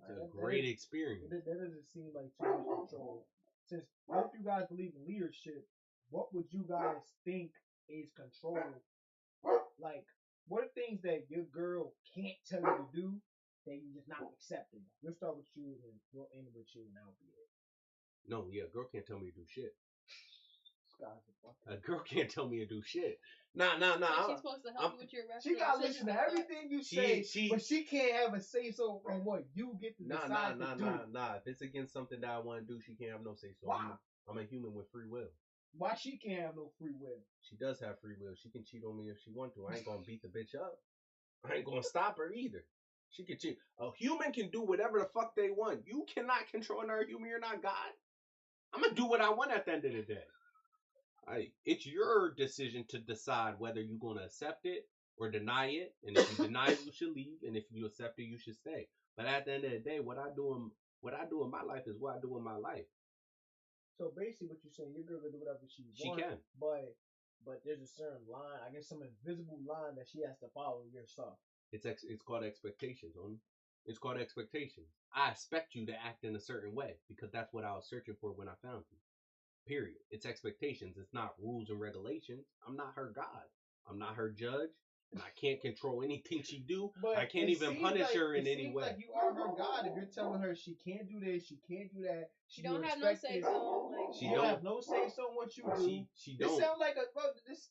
It's a great experience. That doesn't seem like too much control. Since both you guys believe in leadership, what would you guys think is control? Like, what are things that your girl can't tell you to do that you're just not accepting? We'll start with you and we'll end with you and that'll be it. No, yeah, a girl can't tell me to do shit. A girl can't tell me to do shit. Nah. She's supposed to help you with your She gotta listen to everything you say, but she can't have a say so on what you get to decide to do. Nah. If it's against something that I want to do, she can't have no say so. Why? I'm a human with free will. Why she can't have no free will? She does have free will. She can cheat on me if she wants to. I ain't gonna beat the bitch up. I ain't gonna stop her either. She can cheat. A human can do whatever the fuck they want. You cannot control another human. You're not God. I'm gonna do what I want at the end of the day. It's your decision to decide whether you're gonna accept it or deny it. And if you deny it, you should leave. And if you accept it, you should stay. But at the end of the day, what I do in my life is what I do in my life. So basically, what you're saying, your girl can do whatever she wants. She can. But there's a certain line, I guess, some invisible line that she has to follow your stuff. It's called expectations, homie. It's called expectations. I expect you to act in a certain way because that's what I was searching for when I found you. Period. It's expectations. It's not rules and regulations. I'm not her God. I'm not her judge. And I can't control anything she do. But I can't even punish her in any way. Like you are her God if you're telling her she can't do this, she can't do that. She don't have no say so. Like she don't have no say so in what you do. She don't. This sounds like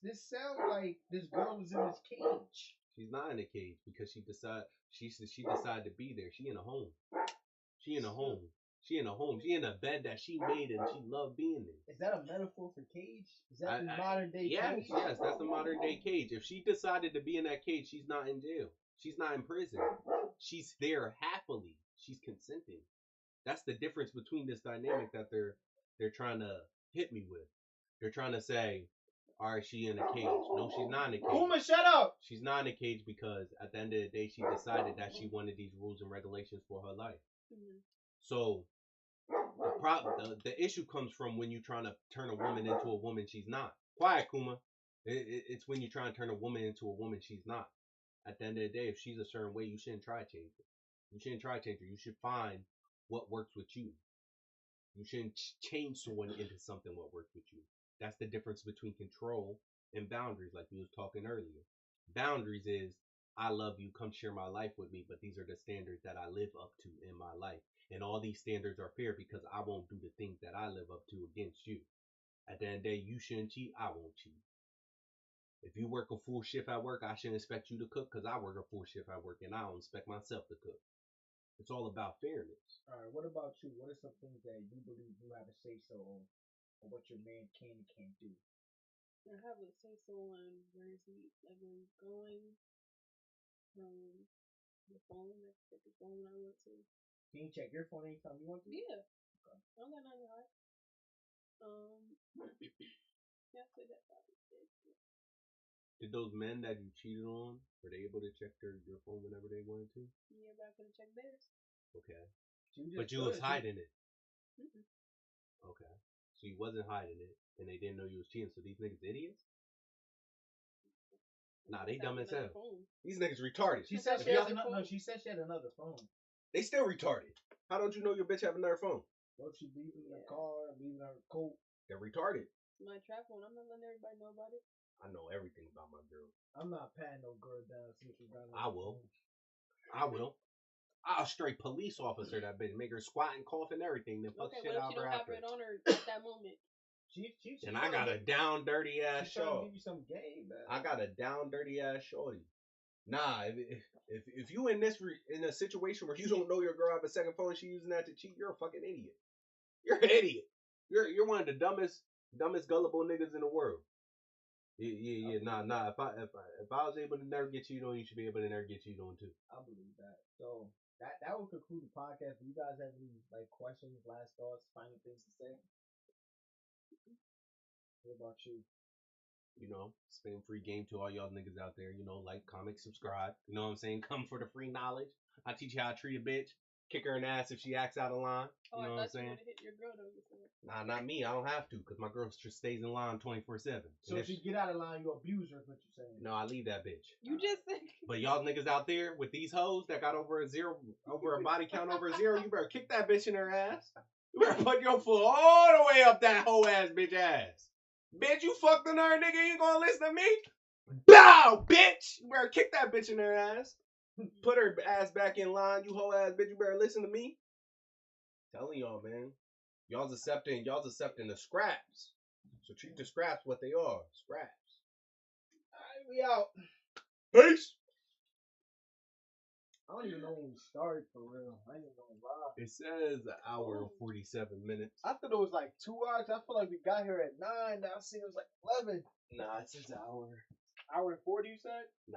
this sounds like this girl is in this cage. She's not in a cage because she decided to be there. She in a home. She in a home. She in a home. She in a bed that she made and she loved being in. Is that a metaphor for cage? Is that the modern day cage? Yes, that's the modern day cage. If she decided to be in that cage, she's not in jail. She's not in prison. She's there happily. She's consenting. That's the difference between this dynamic that they're trying to hit me with. They're trying to say, all right, she in a cage. No, she's not in a cage. Kuma, shut up! She's not in a cage because at the end of the day, she decided that she wanted these rules and regulations for her life. Mm-hmm. So the issue comes from when you're trying to turn a woman into a woman she's not. Quiet, Kuma. It's when you're trying to turn a woman into a woman she's not. At the end of the day, if she's a certain way, you shouldn't try to change her. You shouldn't try to change her. You should find what works with you. You shouldn't change someone into something what works with you. That's the difference between control and boundaries, like we was talking earlier. Boundaries is, I love you, come share my life with me, but these are the standards that I live up to in my life. And all these standards are fair because I won't do the things that I live up to against you. At the end of the day, you shouldn't cheat, I won't cheat. If you work a full shift at work, I shouldn't expect you to cook because I work a full shift at work and I don't expect myself to cook. It's all about fairness. All right, what about you? What are some things that you believe you have a say-so on what your man can and can't do? I have a say-so on where is he, like when he's going, the phone, I can check his phone when I want to. Can you check your phone anytime you want to? Yeah. Okay. I don't got nothing to hide. Yeah, I'd say that probably is. Did those men that you cheated on, were they able to check your phone whenever they wanted to? Yeah, but I couldn't check theirs. Okay. But you was hiding it. Mm-hmm. Okay. So you wasn't hiding it, and they didn't know you was cheating, so these niggas idiots? Nah, they dumb as hell. These niggas retarded. She said she had another phone. They still retarded. How don't you know your bitch have another phone? Well, she leaving in her car, leaving her coat. They're retarded. It's my trap phone. I'm not letting everybody know about it. I know everything about my girl. I'm not patting no girl down. I will. I'll straight police officer that bitch, make her squat and cough and everything, then fuck shit out of her after. Okay, what if you don't have it on her at that moment? And I got a down dirty ass shorty. Give you some game, man. I got a down dirty ass shorty. Nah, if you in a situation where you don't know your girl have a second phone, she using that to cheat, you're a fucking idiot. You're an idiot. You're one of the dumbest gullible niggas in the world. Yeah. Nah. If I was able to never get cheated on, you should be able to never get cheated on too. I believe that. So that will conclude the podcast. Do you guys have any questions, last thoughts, final things to say? What about you? You know, spam free game to all y'all niggas out there. You know, like, comment, subscribe. You know what I'm saying? Come for the free knowledge. I teach you how to treat a bitch. Kick her in the ass if she acts out of line. You know what I'm saying? Hit your girl, though, nah, not me. I don't have to because my girl just stays in line 24/7. So if she get out of line, you abuse her, is what you're saying? No, I leave that bitch. You just said. But y'all niggas out there with these hoes that got over a body count over a 0, you better kick that bitch in her ass. You better put your foot all the way up that hoe ass bitch ass. Bitch, you fucked on her, nigga. You ain't gonna listen to me? Bow, bitch. You better kick that bitch in her ass. Put her ass back in line. You hoe ass bitch. You better listen to me. Telling y'all, man. Y'all's accepting the scraps. So treat the scraps what they are. Scraps. Alright, we out. Peace. I don't even know when we started for real. I ain't even know why. It says an hour and 47 minutes. I thought it was like 2 hours. I feel like we got here at 9. Now I see it was like 11. Nah, it says an hour. Hour and 40, you said? Nah,